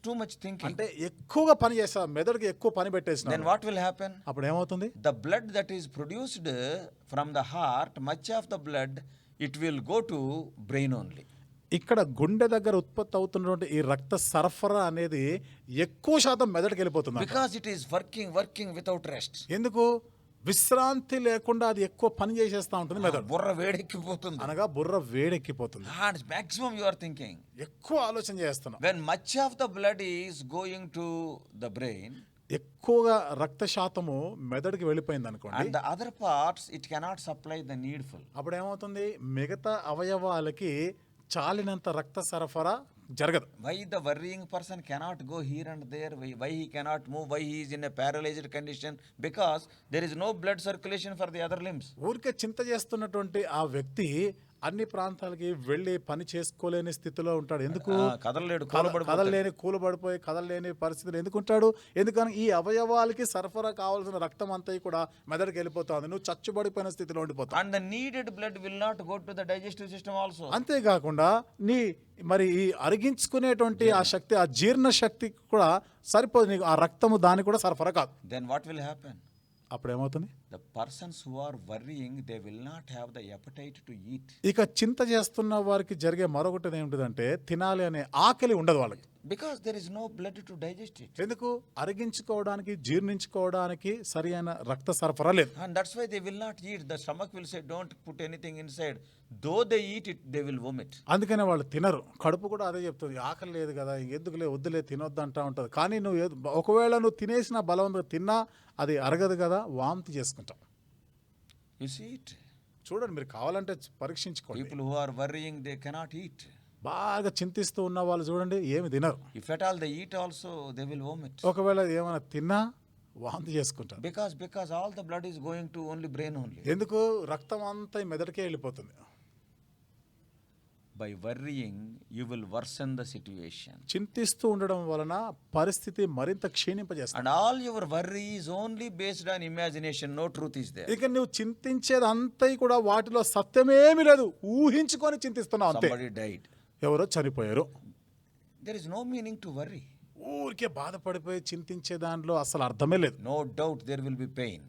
B: too much thinking.
C: అంటే ఎక్కువగా పని చేస్తా, మెదడుకి ఎక్కువ పని పెట్టేసిన.
B: Then what will happen?
C: అప్పుడు ఏమవుతుంది?
B: The blood that is produced from the heart, much of the blood, it will go to brain only.
C: ఇక్కడ గుండె దగ్గర ఉత్పత్తి అవుతున్నటువంటి ఈ రక్త సరఫరా అనేది ఎక్కువ శాతం మెదడుకి వెళ్ళిపోతుంది.
B: Because it is working without rest.
C: ఎందుకు? విశ్రాంతి లేకుండా అది ఎక్కువ పని చేసేస్తా ఉంటుంది మెదడు.
B: బుర్ర వేడెక్కిపోతుంది.
C: అనగా బుర్ర వేడెక్కిపోతుంది.
B: And maximum you are thinking.
C: ఎక్కువ ఆలోచన చేస్తున్నాం.
B: When much of the blood is going to the brain,
C: ఎక్కువగా రక్త శాతము మెదడుకి వెళ్ళిపోయింది అనుకోండి,
B: and the other parts it cannot supply the needful.
C: అప్పుడు ఏమవుతుంది? మిగతా అవయవాలకి చాలినంత రక్త సరఫరా జరగదు.
B: Why the worrying person cannot go here and there? Why he cannot move? Why he is in a paralyzed condition? Because there is no blood circulation for the other limbs.
C: ఊరికే చింత చేస్తున్నటువంటి ఆ వ్యక్తి అన్ని ప్రాంతాలకి వెళ్ళి పని చేసుకోలేని స్థితిలో ఉంటాడు. ఎందుకు? కదలలేని కదలలేని పరిస్థితులు ఎందుకు ఉంటాడు? ఎందుకని ఈ అవయవాలకి సరఫరా కావాల్సిన రక్తం అంతా కూడా మెదడుకి వెళ్ళిపోతుంది. నువ్వు చచ్చుబడిపోయిన స్థితిలో ఉండిపోతావు.
B: And the needed blood will not go to the digestive system also.
C: అంతేకాకుండా మరి ఈ అరిగించుకునేటువంటి ఆ శక్తి, ఆ జీర్ణ శక్తి కూడా సరిపోదు. నీకు ఆ రక్తము దానికి కూడా సరఫరా కాదు.
B: Then what will happen?
C: అప్పుడు ఏమవుతుంది?
B: The persons who are worrying, they will not have the appetite to eat.
C: ఇక చింత చేస్తున్న వారికి జరిగే మరొకటి ఏమిటంటే, తినాలి అనే ఆకలి ఉండదు వాళ్ళకి.
B: Because there is no blood to digest it.
C: ఎందుకు? అరిగించుకోవడానికి, జీర్ణించుకోవడానికి సరి అయిన రక్త సరఫరా లేదు.
B: And that's why they will not eat. The stomach will say, don't put anything inside. Though they eat it, they will vomit.
C: అందుకనే వాళ్ళు తినరు. కడుపు కూడా అదే చెప్తుంది, ఆకలి లేదు కదా, ఎందుకులే వద్దులే తినొద్దు అంటా ఉంటుంది. కానీ ఒకవేళ నువ్వు తినేసిన బలవంతంగా తిన్నా అది అరగదు కదా, వాంతి చేసుకుంటాం.
B: You see it?
C: చూడండి, మీరు కావాలంటే పరీక్షించుకోండి.
B: People who are worrying, they cannot eat.
C: బాగా చింతిస్తూ ఉన్న వాళ్ళు చూడండి, ఏమి తినరు.
B: If at all they eat also, they will vomit.
C: ఒకవేళ ఏమైనా తిన్నా వాంతి చేసుకుంటారు.
B: Because all the blood is going to only brain only.
C: ఎందుకు? రక్తం అంతా ఈ మెదడుకే వెళ్ళిపోతుంది.
B: By worrying, you will worsen the situation.
C: చింతిస్తూ ఉండడం వలన పరిస్థితి మరింత క్షీణింపజేస్తుంది.
B: And all your worry is only based on imagination. No truth is there.
C: ఇక నువ్వు చింతించేది అంతా కూడా వాటిలో సత్యమేమీ లేదు, ఊహించుకొని చింతిస్తున్నావు అంతే.
B: Somebody died.
C: ఎవరో చనిపోయారు.
B: There is no meaning to worry.
C: ఊరికే బాధపడిపోయి చింతించే దాంట్లో అసలు అర్థమే లేదు.
B: No doubt there will be pain.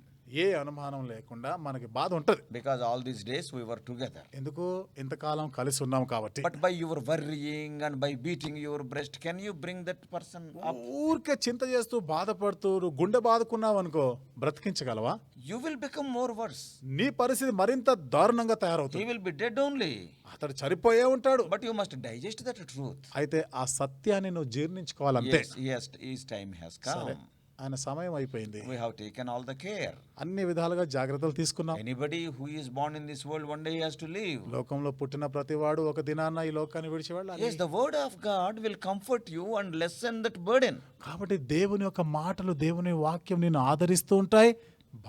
C: ఏ అనుమానం లేకుండా మనకి బాధ ఉంటది.
B: Because all these days we were together.
C: ఎందుకు ఇంతకాలం కలిసి ఉన్నాం కాబట్టి.
B: But by your worrying and by beating your breast, can you bring that person up?
C: ఊరికే చింత చేస్తూ బాధపడుతూ నువ్వు గుండె బాదుకున్నావు అనుకో, బ్రతికించగలవా?
B: You will become more worse.
C: నీ పరిస్థితి మరింత దారుణంగా
B: He
C: తయారవుతుంది.
B: will be dead only.
C: అతడు చనిపోయే ఉంటాడు.
B: But you must digest that truth.
C: అయితే ఆ సత్యాన్ని నువ్వు జీర్ణించుకోవాలంతే.
B: Yes, his time has
C: సరే,
B: come.
C: ఆయన సమయం అయిపోయింది.
B: We have taken all the care.
C: అన్ని విధాలుగా జాగ్రత్తలు తీసుకున్నాం.
B: Anybody who is born in this world, one day he has to leave.
C: లోకంలో పుట్టిన ప్రతివాడు ఒక దినాన్న ఈ లోకాన్ని విడిచివెళ్ళాలి.
B: Yes, the word of God will comfort you and lessen that burden.
C: కాబట్టి దేవుని యొక్క మాటలు, దేవుని వాక్యం నిన్ను ఆదరిస్తూ ఉంటాయి,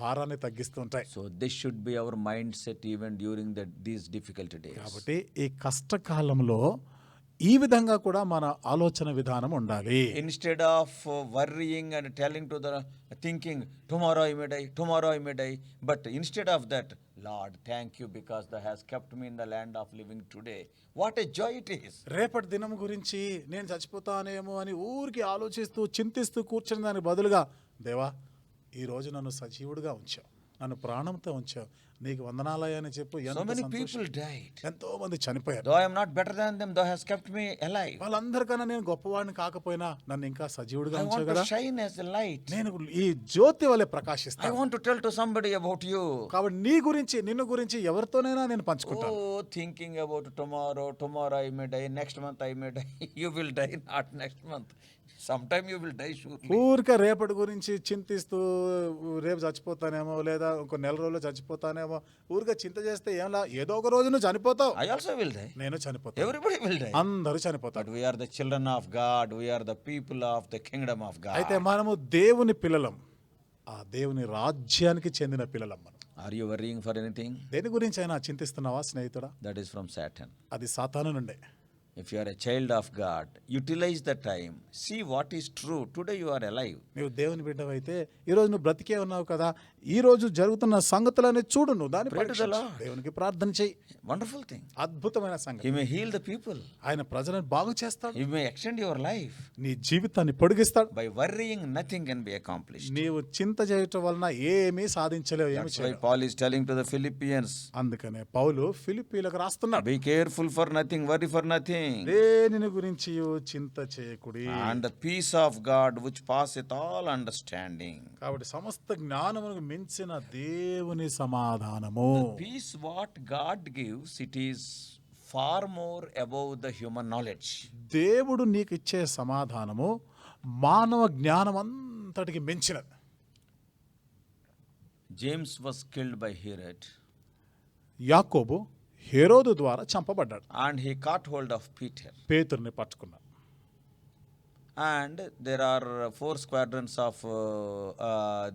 C: భారాన్ని తగ్గిస్తూ ఉంటాయి.
B: So this should be our mindset even during these difficult days.
C: కాబట్టి ఈ కష్టకాలంలో ఈ విధంగా కూడా మన ఆలోచన విధానం ఉండాలి.
B: Instead of worrying and telling to the thinking, tomorrow I may die, but instead of that, Lord, thank you because thou hast kept me in the land of living today. What a joy it is.
C: రేపటి దినం గురించి నేను చచ్చిపోతానేమో అని ఊరికి ఆలోచిస్తూ చింతిస్తూ కూర్చున్న దానికి బదులుగా, దేవా ఈ రోజు నన్ను సజీవుడిగా ఉంచావు, నన్ను ప్రాణంతో ఉంచావు, నీకు వందనాలయ్యా అని చెప్పు.
B: So many people died.
C: ఎంతో మంది చనిపోయారు.
B: Though I am not better than them, thou hast kept me alive.
C: వాళ్ళందరికన్నా నేను గొప్పవాడిని కాకపోయినా నన్ను ఇంకా సజీవుడిగా
B: I want
C: ఉంచావు
B: to
C: కదా.
B: shine as a light.
C: నేను ఈ జ్యోతి వలె
B: I
C: ప్రకాశిస్తాను.
B: want to tell to somebody about you.
C: కాబట్టి నీ గురించి, నిన్ను గురించి ఎవరితోనైనా నేను పంచుకుంటాను.
B: Oh, thinking about tomorrow I may die, next month I may die. You will die not next month. Sometime you will die surely.
C: ఊరికే రేపటి గురించి చింతిస్తూ రేపు చచ్చిపోతానేమో లేదా ఇంకో నెల రోజుల్లో చచ్చిపోతానేమో ఊరికే చింత చేస్తే ఏంలా, ఏదో ఒక రోజు నువ్వు చనిపోతావు,
B: I also will die.
C: నేను చనిపోతాను,
B: Everybody will die.
C: అందరూ
B: But
C: చనిపోతారు.
B: we are the children of God. We are the people of the kingdom of
C: అయితే
B: God.
C: మనము దేవుని పిల్లలం, ఆ దేవుని రాజ్యానికి చెందిన పిల్లలం. మనం
B: Are you worrying for anything?
C: దేని గురించి అయినా చింతిస్తున్నావా స్నేహితుడా?
B: That is from Satan.
C: అది సాతాను నుండే.
B: If you are a child of God, utilize the time. See what is true. Today you are alive.
C: నీవు దేవుని బిడ్డవైతే ఈ రోజు నువ్వు బ్రతికే ఉన్నావు కదా, ఈ రోజు జరుగుతున్న సంగతులన్నీ చూడు, నువ్వు దాన్ని
B: Pray to the
C: పరీక్షించు.
B: Lord.
C: దేవునికి ప్రార్థన చెయ్యి.
B: Wonderful thing.
C: అద్భుతమైన సంగతి.
B: He may heal the people.
C: ఆయన ప్రజలను బాగు చేస్తాడు,
B: He may extend your life.
C: నీ జీవితాన్ని పొడిగిస్తాడు.
B: By worrying, nothing can be accomplished.
C: నీవు చింత చేయటం వలన ఏమీ సాధించలేవు, ఏమి
B: That's why
C: చేయలేవు.
B: Paul is telling to the Philippians,
C: అందుకనే పౌలు ఫిలిప్పీలకు రాస్తున్నాడు,
B: be careful for nothing, worry for nothing.
C: దేనిని గురించి చింత చేయకుడి.
B: And the peace of God which passeth all understanding.
C: కాబట్టి సమస్త జ్ఞానమునకు మించిన దేవుని సమాధానము.
B: Peace what God gives, it is far more above the human knowledge.
C: దేవుడు నీకు ఇచ్చే సమాధానము మానవ జ్ఞానం అంతటికి మించినది.
B: James was killed by Herod,
C: యాకోబు హేరోదు ద్వారా చంపబడ్డాడు.
B: and he caught hold of Peter.
C: పేతురుని పట్టుకున్నాడు.
B: And there are 4 squadrons of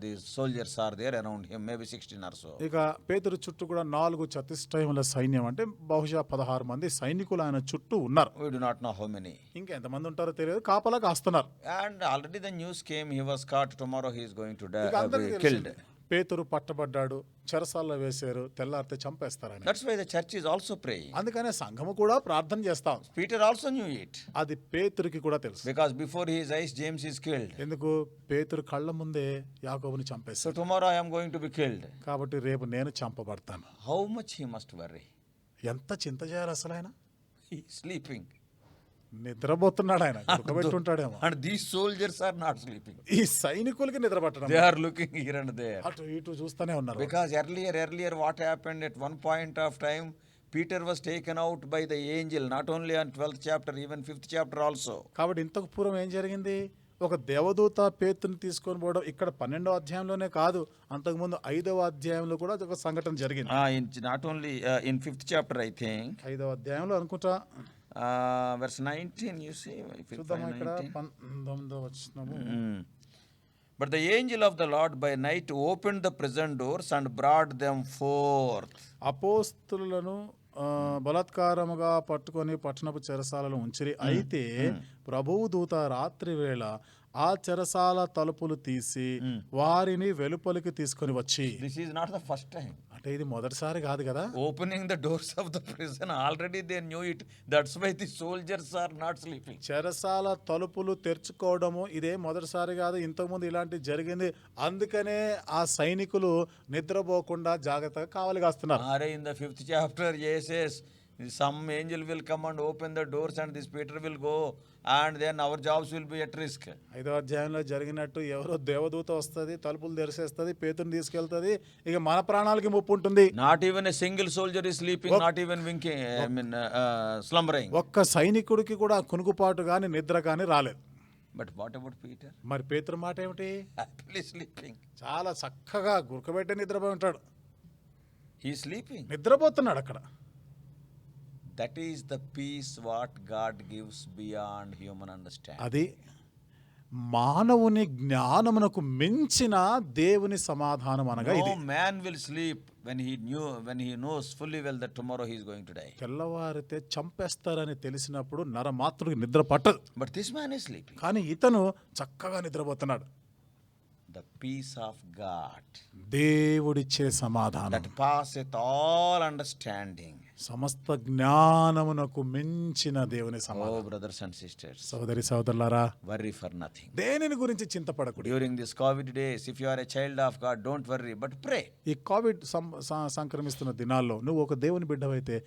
B: these soldiers are there around him, maybe 16 or so.
C: ఇక పేతురు చుట్టూ కూడా 4 చతుష్టయముల సైన్యం, అంటే బహుశా 16 మంది సైనికులు ఆయన చుట్టూ ఉన్నారు.
B: We do not know how many.
C: ఇంకా ఎంతమంది ఉంటారో తెలియదు, కాపలా కాస్తున్నారు.
B: And already the news came, he was caught, tomorrow he is going to
C: ఇక
B: die,
C: అందరికీ
B: be killed.
C: తెలిసింది, పేతురు పట్టబడ్డాడు, చెరసాల్లో వేశారు, తెల్లారితే చంపేస్తారని.
B: That's why the church is also praying.
C: అందుకనే సంఘము కూడా ప్రార్థన చేస్తాం.
B: Peter also knew it.
C: అది పేతురుకి కూడా తెలుసు.
B: Because before his eyes, James is killed.
C: ఎందుకు? పేతురు కళ్ళ ముందే యాకోబుని
B: So
C: చంపేశాడు.
B: tomorrow I am going to be killed.
C: కాబట్టి రేపు నేను చంపబడతాను.
B: How much he must worry.
C: ఎంత చింత చేయాలి అసలు ఆయన?
B: He is sleeping.
C: నిద్రపోతున్నాడు ఆయన, ఉడకబెట్టుంటాడేమో.
B: And these soldiers are not sleeping.
C: ఈ సైనికులకి నిద్ర పట్టడం,
B: They are looking here and there.
C: అటు ఇటు చూస్తూనే ఉన్నారు.
B: Because earlier what happened at one point of time, Peter was taken out by the angel, not only on 12th chapter, even 5th chapter also.
C: కాబట్టి ఇంతకు పూర్వం ఏం జరిగింది? ఒక దేవదూత పేతుని తీసుకొని పోవడం ఇక్కడ 12వ అధ్యాయంలోనే కాదు, అంతకుముందు 5వ అధ్యాయంలో కూడా ఒక సంఘటన జరిగింది.
B: Not only in 5th chapter, I think.
C: 5వ అధ్యాయంలో అనుకుంటా,
B: Verse 19, you see.
C: చూద్దాం ఇక్కడ
B: 19.
C: 19వ వచనము.
B: But the angel of the Lord by night opened the prison doors and brought them forth.
C: అపోస్తులను బలాత్కారముగా పట్టుకొని పట్టణపు చెరసాలలో ఉంచిరి. అయితే ప్రభువు దూత రాత్రి వేళ ఆ చెరసాల తలుపులు తీసి వారిని వెలుపలికి తీసుకొని వచ్చి.
B: This is not the first time.
C: అంటే ఇది మొదటిసారి కాదు కదా.
B: Opening the doors of the prison, already they knew it. That's why the soldiers are not sleeping.
C: చెరసాల తలుపులు తెరుచుకోవడము ఇదే మొదటిసారి కాదు, ఇంతకుముందు ఇలాంటివి జరిగింది. అందుకనే ఆ సైనికులు నిద్రపోకుండా జాగ్రత్తగా కావలి కాస్తున్నారు.
B: In the 5th chapter, Jesus says, some angel will come and open the doors and this Peter will go and then our jobs will be at risk.
C: 5వ అధ్యాయంలో జరిగినట్టు ఎవరో దేవదూత వస్తుంది, తలుపులు తెరిసేస్తుంది, పేతురుని తీసుకెళ్తుంది, ఇక మన ప్రాణాలకి ముప్పు ఉంటుంది.
B: Not even a single soldier is sleeping, not even winking, slumbering.
C: ఒక్క సైనికుడికి కూడా కునుకుపాటు గాని నిద్ర గాని రాలేదు.
B: But what about Peter?
C: మరి పేతురు మాట ఏమిటి?
B: Happily sleeping.
C: చాలా చక్కగా గురకబెట్టి నిద్రపోయి ఉంటాడు.
B: He is sleeping.
C: నిద్రపోతున్నాడు అక్కడ.
B: That is the peace what God gives beyond human understanding.
C: అది మానవుని జ్ఞానమునకు మించిన దేవుని సమాధానం అనగా ఇది.
B: No man will sleep when he knows fully well that tomorrow he is going to die.
C: తెల్లవారితే చంపేస్తారని తెలిసినప్పుడు నరమాత్రుడికి నిద్ర పట్టదు.
B: But this man is sleeping.
C: కానీ ఇతను చక్కగా నిద్రపోతున్నాడు.
B: The peace of God
C: దేవుడిచ్చే సమాధానం
B: that passeth all understanding.
C: సమస్త జ్ఞానమునకు మించిన దేవుని
B: Oh,
C: సమాధానం.
B: brothers and sisters,
C: సోదరి సోదరులారా,
B: worry for nothing.
C: దేనిని గురించి చింతపడకూడదు.
B: During this COVID days, if you are a child of God, don't worry, but pray.
C: ఈ కోవిడ్ సంక్రమిస్తున్న దినాల్లో నువ్వు ఒక దేవుని బిడ్డవైతే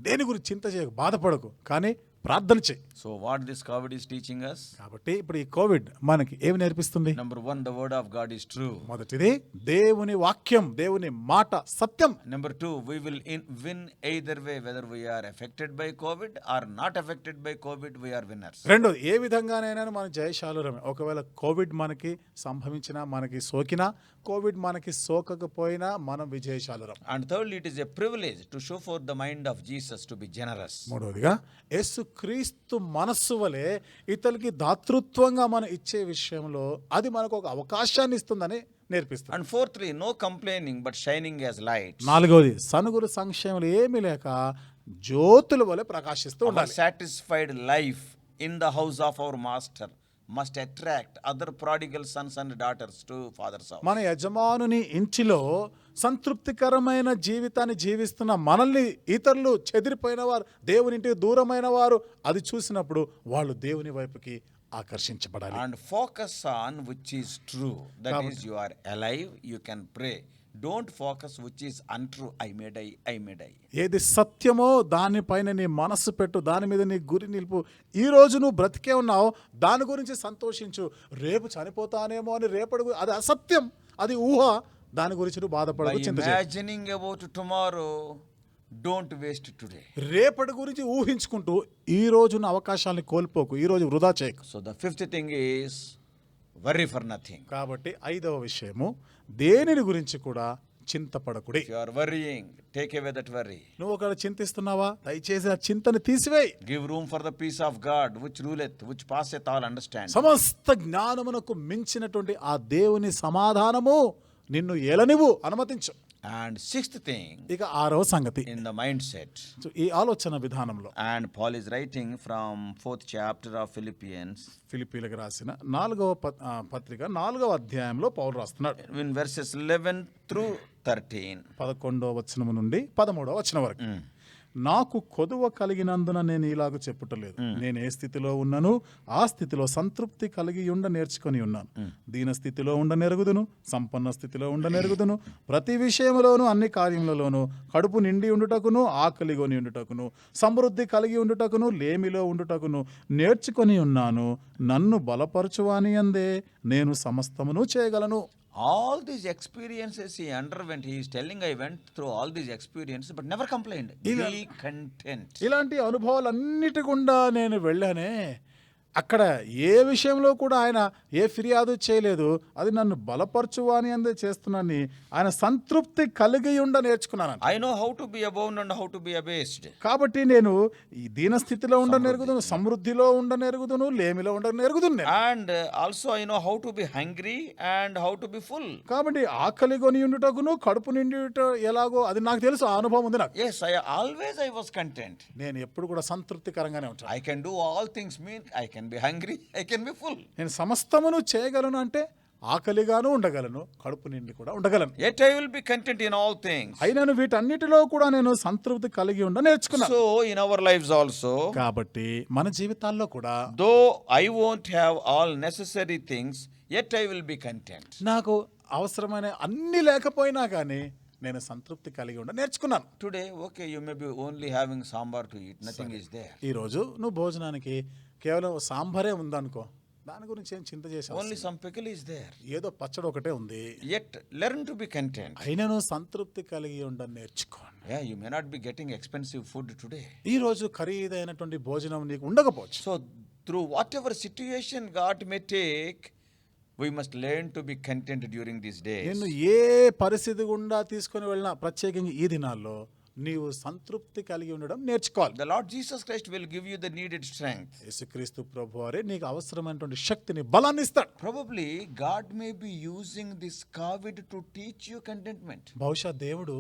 C: దేని గురించి చింత చేయకు, బాధపడకు, కానీ ప్రార్థన చేయి.
B: So what this COVID is teaching us?
C: కాబట్టి ఇప్పుడు ఈ కోవిడ్ మనకి ఏమి నేర్పిస్తుంది?
B: Number 1, the word of God is true.
C: మొదటిది దేవుని వాక్యం, దేవుని మాట సత్యం.
B: Number 2, we will win either way, whether we are affected by COVID or not affected by COVID, we are winners.
C: రెండు, ఏ విధంగానైనా మనం జయశాలురమే. ఒకవేళ కోవిడ్ మనకి సంభవించినా, మనకి సోకినా, కోవిడ్ మనకి సోకకపోయినా మనం విజయశాలురం.
B: And thirdly, it is a privilege to show forth the mind of Jesus to be generous.
C: మూడవదిగా యేసు క్రీస్తు మనస్సు వలె ఇతరులకి దాతృత్వంగా మనం ఇచ్చే విషయంలో అది మనకు ఒక అవకాశాన్ని ఇస్తుందని నేర్పిస్తుంది.
B: And fourthly, no complaining but shining as lights.
C: నాలుగవది, సనుగురు సంక్షేమాలు ఏమీ లేక జ్యోతుల వలె ప్రకాశిస్తూ
B: Our
C: ఉండాలి.
B: satisfied life in the house of our master must attract other prodigal sons and daughters to father's house.
C: మన యజమానుని ఇంటిలో సంతృప్తికరమైన జీవితాన్ని జీవిస్తున్న మనల్ని ఇతరులు చెదిరిపోయిన వారు, దేవుని ఇంటికి దూరమైన వారు అది చూసినప్పుడు వాళ్ళు దేవుని వైపుకి ఆకర్షించబడాలి.
B: And focus on which is true. That is, you are alive, you can pray. Don't focus which is untrue. I may die.
C: ఏది సత్యమో దానిపైన నీ మనస్సు పెట్టు, దాని మీద నీ గురి నిలుపు. ఈ రోజు నువ్వు బ్రతికే ఉన్నావు, దాని గురించి సంతోషించు. రేపు చనిపోతానేమో అని రేపటి అది అసత్యం, అది ఊహ, దాని గురించి నువ్వు
B: By
C: బాధపడకు, చింత చేయకు.
B: imagining about tomorrow, don't waste today.
C: రేపటి గురించి ఊహించుకుంటూ ఈ రోజున్న అవకాశాలను కోల్పోకు, ఈ రోజు వృధా చేయకు.
B: So the fifth thing is worry for nothing.
C: కాబట్టి ఐదవ విషయము, దేనిని గురించి కూడా చింతపడకుడి.
B: If you are worrying, take away that worry.
C: నువ్వు ఒకవేళ చింతిస్తున్నావా, దయచేసి ఆ చింతని తీసివేయి.
B: Give room for the peace of God, which ruleth, which passeth all understanding.
C: సమస్త జ్ఞానమునకు మించినటువంటి ఆ దేవుని సమాధానము నిన్ను ఏలనివ్వు, అనుమతించు.
B: And sixth thing,
C: ఇక ఆరవ సంగతి,
B: in the mindset.
C: ఈ ఆలోచన విధానంలో
B: And Paul is writing from 4th chapter of Philippians,
C: ఫిలిప్పీలకు రాసిన 4వ పత్రిక 4వ అధ్యాయంలో పౌలు రాస్తున్నాడు.
B: in verses 11 through 13.
C: 11వ వచనము నుండి 13వ వచనం వరకు. నాకు కొదువ కలిగినందున నేను ఇలాగ చెప్పుటలేదు, నేను ఏ స్థితిలో ఉన్నాను ఆ స్థితిలో సంతృప్తి కలిగి నేర్చుకొని ఉన్నాను. దీన స్థితిలో నెరుగుదును, సంపన్న స్థితిలో నెరుగుదును, ప్రతి విషయంలోను అన్ని కార్యములలోను కడుపు నిండి ఉండుటకును, ఆకలిగొని ఉండుటకును, సమృద్ధి కలిగి ఉండుటకును, లేమిలో ఉండుటకును నేర్చుకొని ఉన్నాను. నన్ను బలపరచువాని అందే నేను సమస్తమును చేయగలను.
B: All these experiences he underwent, he is telling, I went through all these experiences but never complained. Be content.
C: ఇలాంటి అనుభవాలన్నిటి గుండా నేను వెళ్ళానే, అక్కడ ఏ విషయంలో కూడా ఆయన ఏ ఫిర్యాదు చేయలేదు. అది నన్ను బలపరచువా అని అందే చేస్తున్నాను. ఆయన సంతృప్తి కలిగి నేర్చుకున్నాను.
B: I know how to be abound and how to be abased.
C: కాబట్టి నేను ఈ దీన స్థితిలో నెరుగుదును, సమృద్ధిలో నెరుగుదును, లేమిలో నెరుగుదును.
B: And also I know how to be hungry and how to be full.
C: కాబట్టి ఆకలి కొని ఉండుటకును, కడుపు నిండి ఎలాగో అది నాకు తెలుసు, ఆ అనుభవం ఉంది నాకు.
B: Yes, I was content.
C: నేను ఎప్పుడు కూడా సంతృప్తికరంగానే ఉంటాను.
B: I can do all things, mean I can can be hungry, I can be full.
C: నేను సమస్తమును చేయగలను అంటే ఆకలిగాను ఉండగలను, కడుపు నిండి కూడా ఉండగలను.
B: Yet I will be content in all things.
C: అయినను వీటన్నిటిలో కూడా నేను సంతృప్తి కలిగి ఉండ నేర్చుకున్నాను.
B: So in our lives also,
C: కాబట్టి మన జీవితాల్లో కూడా
B: though I won't have all necessary things, yet I will be content.
C: నాకు అవసరమైన అన్ని లేకపోయినా కానీ నేను సంతృప్తి కలిగి ఉండ నేర్చుకున్నాను.
B: Today, okay, you may be only having sambar to eat, nothing is there.
C: ఈరోజు నువ్వు భోజనానికి కేవలం సాంబారే ఉందనుకో, దాని గురించి ఏం చింత చేసావు,
B: Only some pickle is there.
C: ఏదో పచ్చడి ఒకటే ఉంది,
B: Yet learn to be content.
C: అయినను సంతృప్తి కలిగి ఉండ నేర్చుకోండి.
B: Yeah, you may not be getting expensive food today.
C: ఈ రోజు ఖరీదైనటువంటి భోజనం నీకు ఉండకపోవచ్చు.
B: So through whatever situation God may take, we must learn to be content during these days.
C: నిన్ను ఏ పరిస్థితి గుండా తీసుకొని వెళ్ళినా, ప్రత్యేకంగా ఈ దినాల్లో నీవు సంతృప్తి కలిగి ఉండడం నేర్చుకోవాలి.
B: The Lord Jesus Christ will give you the needed strength.
C: యేసుక్రీస్తు ప్రభువారే నీకు అవసరమైనటువంటి శక్తిని, బలాన్ని ఇస్తాడు.
B: Probably God may be using this COVID to teach you contentment.
C: బహుశా దేవుడు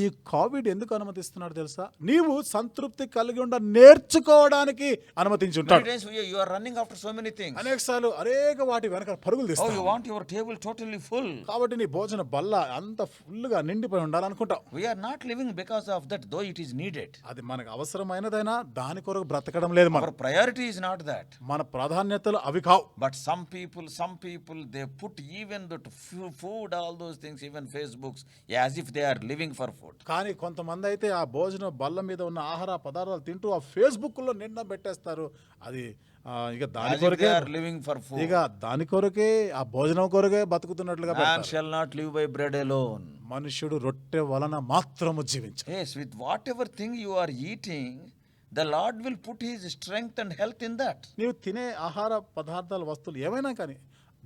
C: ఈ కోవిడ్ ఎందుకు అనుమతిస్తున్నాడు తెలుసా? నీవు సంతృప్తి కలిగి ఉండ నేర్చుకోవడానికి అనుమతించుంటాడు.
B: Many times you are running after so many things.
C: అనేక సార్లు అనేక వాటి వెనక పరుగులు
B: Oh,
C: తీస్తావు.
B: you want your table totally full.
C: కాబట్టి నీ భోజన బల్ల అంత ఫుల్ గా నిండిపోయి ఉండాలనుకుంటావు.
B: We are not living because of that, though it is needed.
C: అది మనకు అవసరమైనదైనా దాని కొరకు బ్రతకడం లేదు.
B: Our
C: మనం
B: priority is not that.
C: మన ప్రాధాన్యతలు అవి కావు.
B: But some people, they put even that food, all those things, even Facebooks, as if they are living for food.
C: కానీ కొంతమంది అయితే ఆ భోజన బల్ల మీద ఉన్న ఆహార పదార్థాలు తింటూ ఆ ఫేస్బుక్ లో నిండా పెట్టేస్తారు. అది ఇక దాని
B: As if
C: కొరకే,
B: they are living for food.
C: ఇక దాని కొరకే, ఆ భోజనం కొరకే బతుకుతున్నట్లుగా
B: Man
C: పెడతారు.
B: shall not live by bread alone.
C: మనుష్యుడు రొట్టె వలన మాత్రము జీవించు.
B: Yes, with whatever thing you are eating, the Lord will put His strength and health in that.
C: నీవు తినే ఆహార పదార్థాల వస్తువులు ఏమైనా కానీ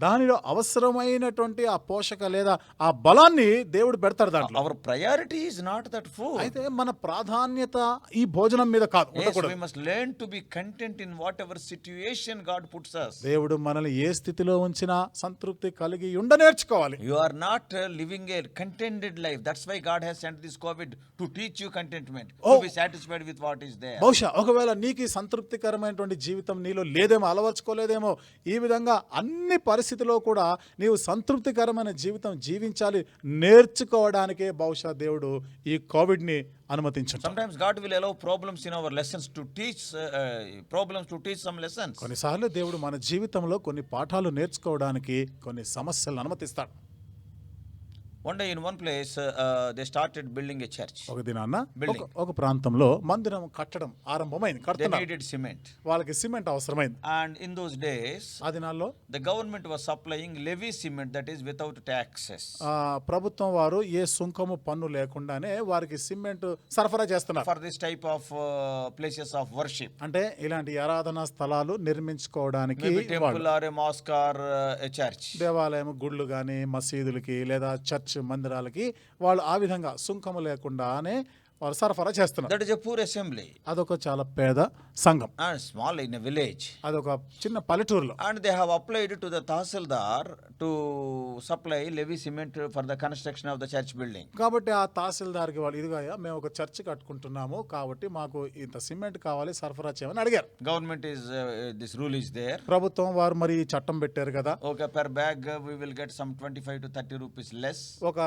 C: దానిలో అవసరమైనటువంటి ఆ పోషక లేదా ఆ బలాన్ని దేవుడు పెడతాడు దాంట్లో.
B: Our priority is not that food.
C: అయితే మన ప్రాధాన్యత ఈ భోజనం మీద కాదు,
B: Yes,
C: ఉండకూడదు.
B: we must learn to be content in whatever situation God puts us.
C: దేవుడు మనల్ని ఏ స్థితిలో ఉంచినా సంతృప్తి కలిగి ఉండ నేర్చుకోవాలి.
B: You are not living a contented life. That's why God has sent this COVID to teach you contentment,
C: Oh.
B: to be satisfied with what is there.
C: బహుశా ఒకవేళ నీకు ఈ సంతృప్తికరమైనటువంటి జీవితం నీలో లేదేమో, అలవర్చుకోలేదేమో, ఈ విధంగా అన్ని పరిస్థితుల్లో కూడా నీవు సంతృప్తికరమైన జీవితం జీవించాలి నేర్చుకోవడానికే బహుశా దేవుడు ఈ కోవిడ్ ని అనుమతించాడు.
B: Sometimes God will allow problems in our lessons to teach some lessons.
C: కొన్నిసార్లు దేవుడు మన జీవితంలో కొన్ని పాఠాలు నేర్చుకోవడానికి కొన్ని సమస్యలను అనుమతిస్తాడు.
B: One day in one place, they started building a church.
C: ఒక దినాన్న
B: Building.
C: ఒక ప్రాంతంలో మందిరం కట్టడం ఆరంభమైంది,
B: They
C: కడుతున్నారు.
B: needed cement.
C: వాళ్ళకి సిమెంట్ అవసరమైంది.
B: And in those days,
C: ఆ దినాల్లో
B: the government was supplying levy cement, that is without taxes.
C: ప్రభుత్వం వారు ఏ సుంకము పన్ను లేకుండానే వారికి సిమెంట్ సరఫరా చేస్తున్నారు.
B: For this type of places of worship.
C: అంటే ఇలాంటి ఆరాధనా స్థలాలు నిర్మించుకోవడానికి
B: Maybe temple
C: వాళ్ళు
B: or a mosque or a church.
C: దేవాలయం, గుళ్ళు కానీ మసీదులకి లేదా చర్చ్ మందిరాలకి వాళ్ళు ఆ విధంగా సుంకము లేకుండానే వాళ్ళు సరఫరా చేస్తున్నారు.
B: That is a poor assembly.
C: అదొక చాలా పేద సంఘం,
B: And small in a village.
C: అదొక చిన్న పల్లెటూరులో.
B: And they have applied to the Tahsildar to supply levy cement for the construction of the church building.
C: కాబట్టి ఆ తహసీల్దార్కి వాళ్ళు, ఇదిగా మేము ఒక చర్చ్ కట్టుకుంటున్నాము కాబట్టి మాకు ఇంత సిమెంట్ కావాలి, సరఫరా చేయమని అడిగారు.
B: Government is, this rule is there.
C: ప్రభుత్వం వారు మరి ఈ చట్టం పెట్టారు కదా,
B: Okay, per bag we will get some 25 to 30 rupees less.
C: ఒక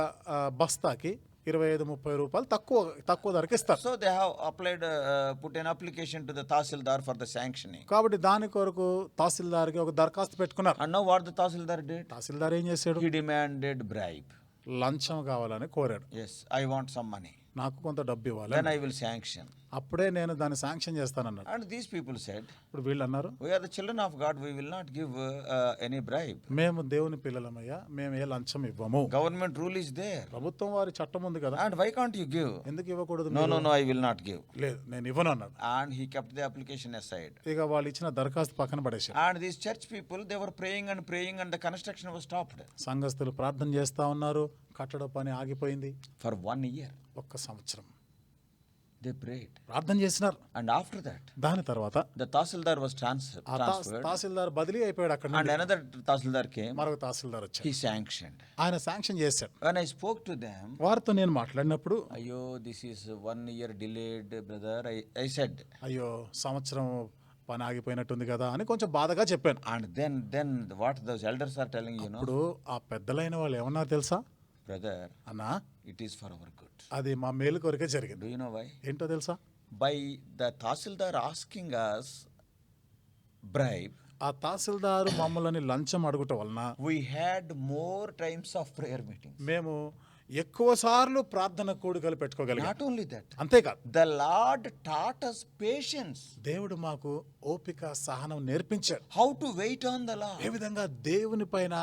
C: బస్తాకి 25-30 రూపాయలు తక్కువ ధరకి ఇస్తారు.
B: So they have applied, put an application to the Tahsildar for the sanctioning.
C: కాబట్టి దాని కొరకు తహసీల్దార్కి ఒక దరఖాస్తు పెట్టుకున్నారు.
B: And now what the Tahsildar did?
C: తహసీల్దార్ ఏం చేశాడు?
B: He demanded bribe.
C: లంచం కావాలని కోరాడు.
B: Yes, I want some money.
C: నాకు కొంత డబ్బు ఇవ్వాలి,
B: Then I will sanction.
C: అప్పుడే నేను దాన్ని శాంక్షన్ చేస్తానన్నాడు.
B: And these people said,
C: ఇప్పుడు వీళ్ళు అన్నారు,
B: we are the children of God, we will not give any bribe.
C: మేము దేవుని పిల్లలమయ్యా, మేము ఏ లంచం ఇవ్వము.
B: Government rule is there.
C: ప్రభుత్వం వారి చట్టం ఉంది కదా,
B: And why can't you give?
C: ఎందుకు ఇవ్వకూడదు?
B: No, I will not give.
C: లేదు, నేను ఇవ్వను అన్నాడు.
B: And he kept the application aside.
C: ఇక వాళ్ళు ఇచ్చిన దరఖాస్తు పక్కన పడేశారు.
B: And these church people, they were praying and the construction was stopped
C: సంఘస్థులు ప్రార్థన చేస్తా ఉన్నారు, కట్టడ పని ఆగిపోయింది.
B: for 1 year.
C: ఒక్క సంవత్సరం
B: They prayed.
C: ప్రార్థన చేసినారు.
B: And after that,
C: దాని తర్వాత
B: the Tahsildar was
C: ఆ
B: transferred.
C: తహసీల్దార్ బదిలీ అయిపోయాడు. అక్కడ
B: And
C: నుండి
B: another Tahsildar came.
C: మరొక తహసీల్దార్ వచ్చాడు.
B: He sanctioned.
C: ఆయన శాంక్షన్ చేశాడు.
B: When I spoke to them,
C: వారితో నేను మాట్లాడినప్పుడు,
B: Ayo, this is 1 year delayed, brother. I said,
C: అయ్యో సంవత్సరం పని ఆగిపోయినట్టుంది కదా అని కొంచెం బాధగా చెప్పాను.
B: And then what those elders are telling, you know,
C: ఇప్పుడు ఆ పెద్దలైన వాళ్ళు ఏమన్నారు తెలుసా?
B: brother,
C: అన్నా,
B: it is for our good.
C: అది మా మేలు కొరకే జరిగింది.
B: Do you know why?
C: ఏంటో తెలుసా?
B: By the Tahsildar asking us bribe,
C: ఆ తహసీల్దారు మమ్మల్ని లంచం అడుగుట వలన
B: we had more times of prayer meetings.
C: మేము ఎక్కువ సార్లు ప్రార్థన కూడికలు పెట్టుకోగలిగాం.
B: Not only that,
C: అంతేకాదు,
B: the Lord taught us patience,
C: దేవుడు మాకు ఓపిక సహనం నేర్పించాడు.
B: how to wait on the Lord,
C: ఏ విధంగా దేవుని పైన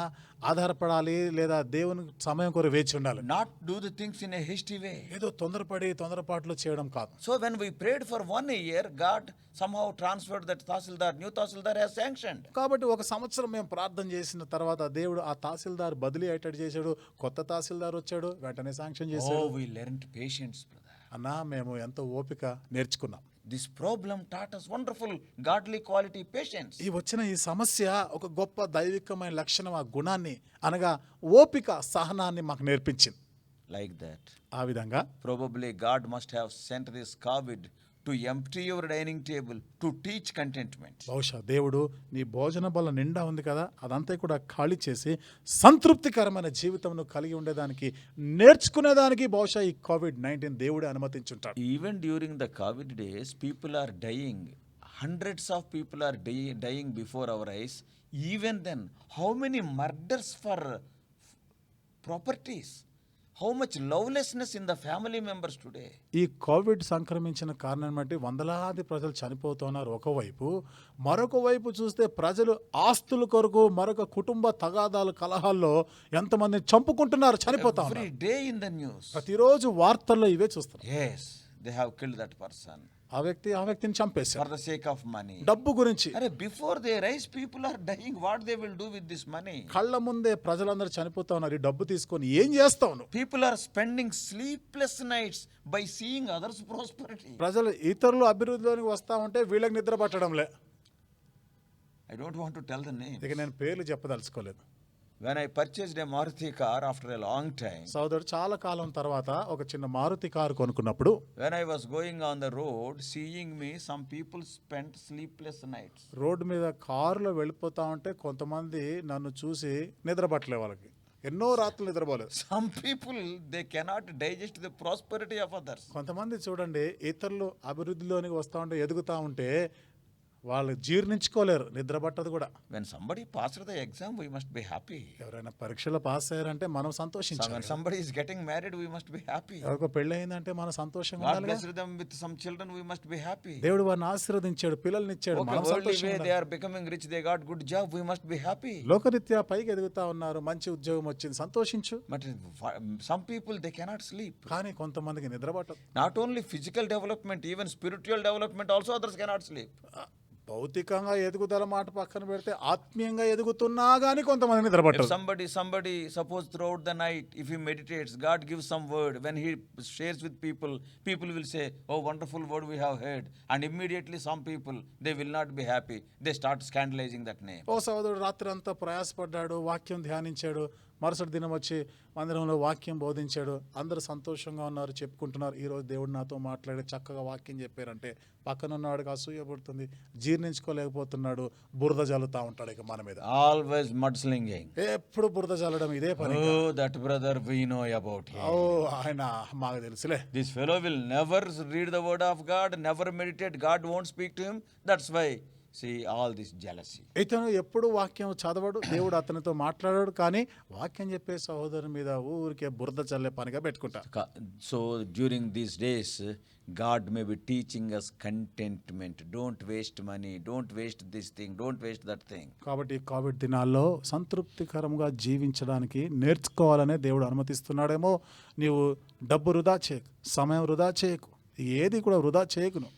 C: ఆధారపడాలి లేదా దేవుని సమయం కొరకు వేచి ఉండాలి.
B: not do the things in a hasty way.
C: ఏదో తొందరపాట్లు చేయడం కాదు.
B: So when we prayed for 1 year, God somehow transferred that Tahsildar, new Tahsildar has sanctioned.
C: కాబట్టి ఒక సంవత్సరం మేము ప్రార్థన చేసిన తర్వాత దేవుడు ఆ తహసీల్దార్ బదిలీ అయ్యేటట్టు చేశాడు. కొత్త తహసీల్దార్ వచ్చాడు, వెంటనే శాంక్షన్ చేశాడు.
B: Oh, we learned patience, brother.
C: అన్నా, మేము ఎంతో ఓపిక నేర్చుకున్నాం.
B: This problem taught us wonderful godly quality patience.
C: ఈ వచ్చిన ఈ సమస్య ఒక గొప్ప దైవికమైన లక్షణం, ఆ గుణాన్ని అనగా ఓపిక సహనాన్ని మాకు నేర్పించింది.
B: Like that,
C: ఆ విధంగా
B: probably God must have sent this COVID to empty your dining table to teach contentment.
C: బహుశా దేవుడు నీ భోజన బల్ల నిండా ఉంది కదా, అదంతా కూడా ఖాళీ చేసి సంతృప్తికరమైన జీవితంను కలిగి ఉండేదానికి నేర్చుకునేదానికి బహుశా ఈ COVID-19 దేవుడే అనుమతించుంటాడు.
B: Even during the COVID days, people are dying. Hundreds of people are dying before our eyes. Even then, how many murders for properties? How much lovelessness in the family members today?
C: ఈ కోవిడ్ సంక్రమించిన కారణం బట్టి వందలాది ప్రజలు చనిపోతున్నారు ఒకవైపు. మరొక వైపు చూస్తే ప్రజలు ఆస్తుల కొరకు మరొక కుటుంబ తగాదాలు కలహాల్లో ఎంతమంది చంపుకుంటున్నారు, చనిపోతా ఉన్నారు.
B: Every day in the news.
C: ప్రతిరోజు వార్తల్లో ఇవే చూస్తారు.
B: Yes, they have killed that person
C: ఆ వ్యక్తిని చంపేశారు
B: for the sake of money.
C: డబ్బు గురించి.
B: Arey, before they rise, people are dying. What they will do with this money?
C: కళ్ళ ముందే ప్రజలందరూ చనిపోతా ఉన్నారు. ఈ డబ్బు తీసుకొని ఏం చేస్తావు నువ్వు?
B: People are spending sleepless nights by seeing others' prosperity.
C: ప్రజలు ఇతరులు అభివృద్ధిలోనికి వస్తా ఉంటే వీళ్ళకి నిద్ర పట్టడంలే.
B: I don't want to tell the name.
C: ఇక నేను పేర్లు చెప్పదలుచుకోలేదు.
B: When I purchased a Maruti car after a long time,
C: సోదరుడు చాలా కాలం తర్వాత ఒక చిన్న మారుతి కారు కొనుక్కున్నప్పుడు
B: when I was going on the road, seeing me, some people spent sleepless nights.
C: Road మీద కారులో వెళ్ళిపోతా ఉంటే కొంతమంది నన్ను చూసి నిద్ర పట్టలే, వాళ్ళకి ఎన్నో రాత్రులు నిద్రపోలేదు.
B: Some people, they cannot digest the prosperity of others.
C: కొంతమంది చూడండి, ఇతరులు అభివృద్ధిలోనికి వస్తూ ఉంటే ఎదుగుతూ ఉంటే వాళ్ళు జీర్ణించుకోలేరు, నిద్ర పట్టదు కూడా.
B: When somebody passed the exam, we must be happy.
C: ఎవరైనా పరీక్షలో పాస్ అయ్యారంటే మనం
B: When
C: సంతోషించాలి.
B: somebody is getting married, we must be happy.
C: ఎవరికో పెళ్ళి అయిందంటే మనం సంతోషంగా
B: God
C: ఉండాలి.
B: blessed them with some children, we must be happy.
C: దేవుడు వారిని ఆశీర్వదించాడు, పిల్లల్ని ఇచ్చాడు,
B: Okay,
C: మనం
B: worldly
C: సంతోషంగా
B: way,
C: ఉండాలి.
B: they are becoming rich, they got good job, we must be happy.
C: లోకరీత్యా పైకి ఎదుగుతా ఉన్నారు, మంచి ఉద్యోగం వచ్చింది, సంతోషించు.
B: But some people, they cannot sleep.
C: కానీ కొంతమందికి నిద్ర పట్టదు.
B: Not only physical development, even spiritual development also others cannot sleep.
C: భౌతికంగా ఎదుగుదల మాట పక్కన పెడితే ఆత్మీయంగా ఎదుగుతున్నా గానీ కొంతమంది నిద్ర
B: If
C: పట్టదు.
B: somebody suppose throughout the night, if he meditates, God gives some word, when he shares with people, people will say, oh, wonderful word we have heard, and immediately some people, they will not be happy, they start scandalizing that name.
C: ఓ సోదరుడు రాత్రి అంతా ప్రయాసపడ్డాడు, వాక్యం ధ్యానించాడు, మరుసటి దినం వచ్చి మందిరంలో వాక్యం బోధించాడు, అందరూ సంతోషంగా ఉన్నారు, చెప్పుకుంటున్నారు, ఈరోజు దేవుడు నాతో మాట్లాడి చక్కగా వాక్యం చెప్పారంటే పక్కన ఉన్నవాడికి అసూయ పడుతుంది, జీర్ణించుకోలేకపోతున్నాడు, బురద జల్లుతా ఉంటాడు ఇక మన మీద.
B: Always mudslinging.
C: ఎప్పుడు బురద జల్లడం ఇదే పని.
B: Oh, that brother we know about him.
C: ఓ ఆయన మాకు తెలుసులే.
B: This fellow will never read the word of God, never meditate, God won't speak to him. That's why, see, all this jealousy.
C: ఇతను ఎప్పుడు వాక్యం చదవడు, దేవుడు అతనితో మాట్లాడాడు, కానీ వాక్యం చెప్పే సహోదరుని మీద ఊరికే బురద చల్లే పనిగా పెట్టుకుంటారు.
B: So during these days, God may be teaching us contentment. Don't waste money, don't waste this thing, don't waste that thing.
C: కాబట్టి కోవిడ్ దినాల్లో సంతృప్తికరంగా జీవించడానికి నేర్చుకోవాలనే దేవుడు అనుమతిస్తున్నాడేమో. నీవు డబ్బు వృధా చేయకు, సమయం వృధా చేయకు, ఏది కూడా వృధా చేయకును.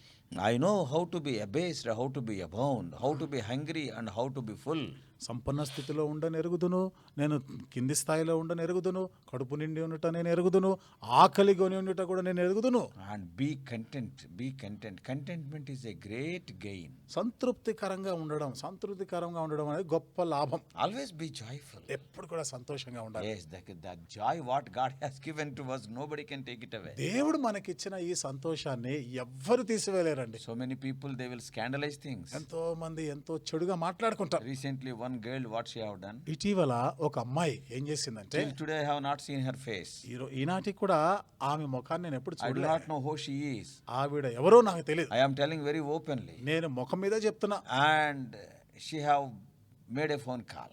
B: I know how to be abased, how to be abound, how to be hungry and how to be full.
C: సంపన్న స్థితిలో ఉండనెరుగుదును, నేను కింది స్థాయిలో ఉండనెరుగుదును, కడుపు నిండి ఉండుట నేను ఎరుగుదును, ఆకలి కొని ఉండుట కూడా నేను ఎరుగుదును.
B: And be content. Be content. Contentment is a great gain.
C: సంతృప్తికరంగా ఉండడం అనేది గొప్ప లాభం.
B: Always be joyful.
C: ఎప్పుడు కూడా సంతోషంగా ఉండాలి.
B: Yes, that joy what God has given to us, nobody can take it away.
C: దేవుడు మనకిచ్చిన ఈ సంతోషాన్ని ఎవ్వరు తీసివేయలేరండి.
B: So many people, they will scandalize things.
C: ఎంతో మంది ఎంతో చెడుగా మాట్లాడుకుంటారు.
B: Recently, one girl, what she have done?
C: ఇటీవల ఒక అమ్మాయి ఏం చేసిందంటే,
B: Till today, I have not seen her face.
C: ఈనాటికి కూడా ఆమె ముఖాన్ని నేను ఎప్పుడు
B: I do
C: చూడలేదు.
B: not know who she is.
C: ఆవిడ ఎవరో నాకు తెలియదు.
B: I am telling very openly.
C: నేను ముఖం మీద చెప్తున్నా.
B: And she have made a phone call.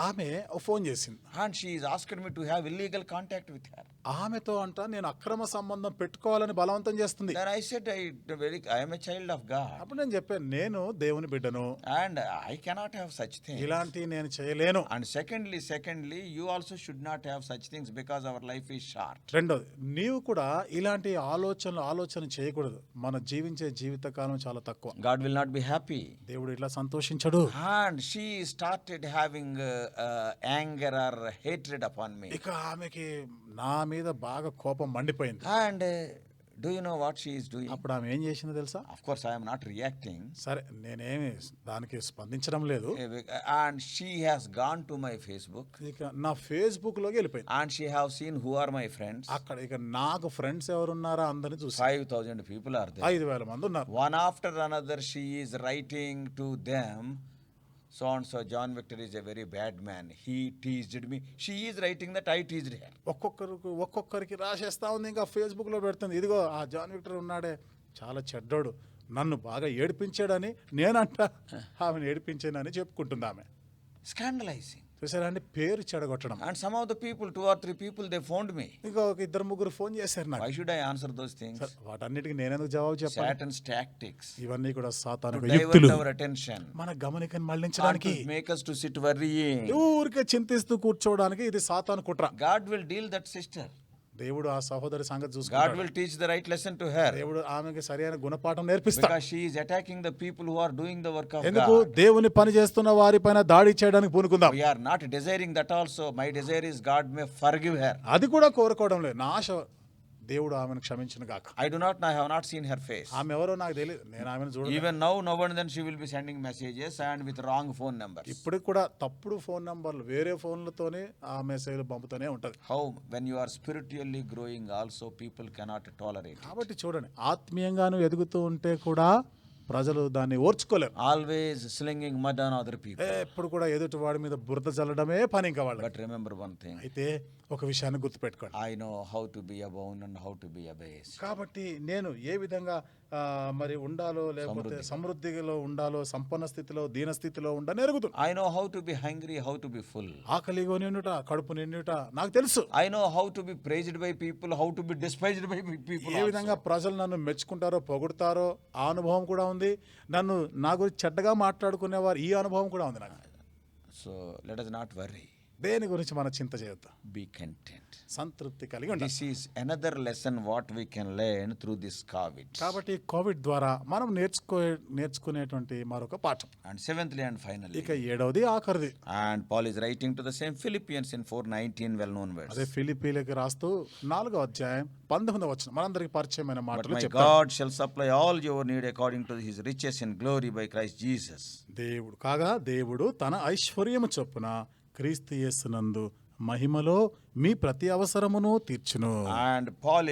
C: ఆమె ఫోన్ చేసింది.
B: And she is asking me to have illegal contact with her.
C: ఆమెతో నేను అక్రమ సంబంధం పెట్టుకోవాలని బలవంతం చేస్తుంది.
B: Then I said, I am a child of God.
C: అప్పుడు నేను చెప్పాను, నేను దేవుని బిడ్డను,
B: And I cannot have such things.
C: ఇలాంటి నేను చేయలేను.
B: And secondly, you also should not have such things because our life is short.
C: రెండోది, నీవు కూడా ఇలాంటి ఆలోచన చేయకూడదు. మన జీవించే జీవితకాలం చాలా తక్కువ.
B: God will not be happy.
C: దేవుడు ఇట్లా సంతోషించడు.
B: And she started having anger or hatred upon me.
C: ఇక ఆమెకి నా మీద బాగా కోపం మండిపోయింది.
B: And do you know what she is doing?
C: అప్పుడు ఆమె ఏం చేసిందో తెలుసా?
B: Of course, I am not reacting.
C: సరే, నేనేమి దానికి స్పందించడం లేదు.
B: And she has gone to my Facebook.
C: ఇక నా ఫేస్బుక్ లోకి వెళ్ళిపోయింది.
B: And she have seen who are my friends.
C: అక్కడ ఇక నాకు ఫ్రెండ్స్ ఎవరున్నారా అందరిని చూసి
B: 5,000 people are there.
C: 5,000 మంది ఉన్నారు.
B: One after another, she is writing to them. So and so, John Victor is a very bad man. He teased me. She is writing that I teased her.
C: ఒక్కొక్కరికి రాసేస్తా ఉంది. ఇంకా ఫేస్బుక్ లో పెడుతుంది, ఇదిగో ఆ జాన్ విక్టర్ ఉన్నాడే చాలా చెడ్డోడు, నన్ను బాగా ఏడిపించాడని నేనంట ఆమెను ఏడిపించానని చెప్పుకుంటుంది ఆమె.
B: Scandalizing.
C: చూసారా అండి, పేరు చెడగొట్టడం.
B: And some of the people, 2 or 3 people, they phoned me.
C: ఇంకా ఒక 2-3 ఫోన్ చేశారు నాకు.
B: Why should I answer those things?
C: వాటన్నిటికీ నేనెందుకు జవాబు చెప్పాలి?
B: Satan's tactics.
C: ఇవన్నీ కూడా సాతాను
B: To divert
C: యుక్తులు,
B: our attention.
C: మన గమనికను
B: And
C: మళ్లించడానికి,
B: to make us to sit worrying.
C: ఊరికే చింతిస్తూ కూర్చోవడానికి ఇది సాతాను కుట్ర.
B: God will deal that sister.
C: దేవుడు ఆ సహోదరి సంగతి
B: God
C: చూసుకుంటాడు.
B: will teach the right lesson to her.
C: దేవుడు ఆమెకి సరైన గుణపాఠం నేర్పిస్తాడు.
B: Because she is attacking the people who are doing the work of
C: ఎందుకు?
B: God.
C: దేవుని పని చేస్తున్న వారిపైన దాడి చేయడానికి పూనుకుందాం.
B: We are not desiring that also. My desire is God may forgive her.
C: అది కూడా కోరుకోవడం లేదు. నా ఆశ దేవుడు ఆమెను క్షమించును గాక.
B: I have not seen her face.
C: ఆమె ఎవరో నాకు తెలియదు, నేను ఆమెను చూడలేదు.
B: Even now and then she will be sending messages and with wrong phone numbers.
C: ఇప్పుడు కూడా తప్పుడు ఫోన్ నంబర్లు, వేరే ఫోన్లతోనే ఆ మెసేజ్లు పంపుతూనే ఉంటది.
B: How when you are spiritually growing also people cannot tolerate it.
C: కాబట్టి చూడండి, ఆత్మీయంగాను ఎదుగుతూ ఉంటే కూడా ప్రజలు దాన్ని ఓర్చుకోలేరు.
B: Always slinging mud on other people.
C: ఎప్పుడు కూడా ఎదుటి వాడి మీద బురద చల్లడమే పని ఇంకా వాళ్ళు.
B: But remember one thing.
C: అయితే ఒక విషయాన్ని గుర్తుపెట్టుకోండి.
B: I know how to be abound and how to be abased.
C: కాబట్టి నేను ఏ విధంగా మరి ఉండాలో, లేకపోతే సమృద్ధిలో ఉండాలో, సంపన్న స్థితిలో, దీన స్థితిలో ఉండనెరుగుదును.
B: I know how to be hungry, how to be full.
C: ఆకలి కొనియుట, కడుపు నిండుట నాకు తెలుసు.
B: I know how to be praised by people, how to be despised by people.
C: ఏ విధంగా ప్రజలు నన్ను మెచ్చుకుంటారో, పొగుడుతారో ఆ అనుభవం కూడా ఉంది. నన్ను నా గురించి చెడ్డగా మాట్లాడుకునేవారు ఈ అనుభవం కూడా ఉంది నాకు.
B: So let us not worry.
C: దేని గురించి మన చింత చేయొద్దు.
B: Be content.
C: సంతృప్తి కలిగి ఉండాలి.
B: This is another lesson what we can learn through this COVID.
C: కాబట్టి కోవిడ్ ద్వారా మనం నేర్చుకునేటువంటి మరొక పాఠం.
B: And seventhly and finally.
C: ఇక 7వది ఆఖరిది.
B: And Paul is writing to the same Philippians in 4:19 well-known verse.
C: అదే ఫిలిప్పీలకు రాస్తూ 4వ అధ్యాయం 19వ వచనం మనందరికి పరిచయమైన
B: But
C: మాటలు
B: my
C: చెప్తాడు.
B: God shall supply all your need according to his riches in glory by Christ Jesus.
C: దేవుడు తన ఐశ్వర్యము చొప్పున క్రీస్తు యేసునందు మహిమలో మీ ప్రతి అవసరమును తీర్చును.
B: And Paul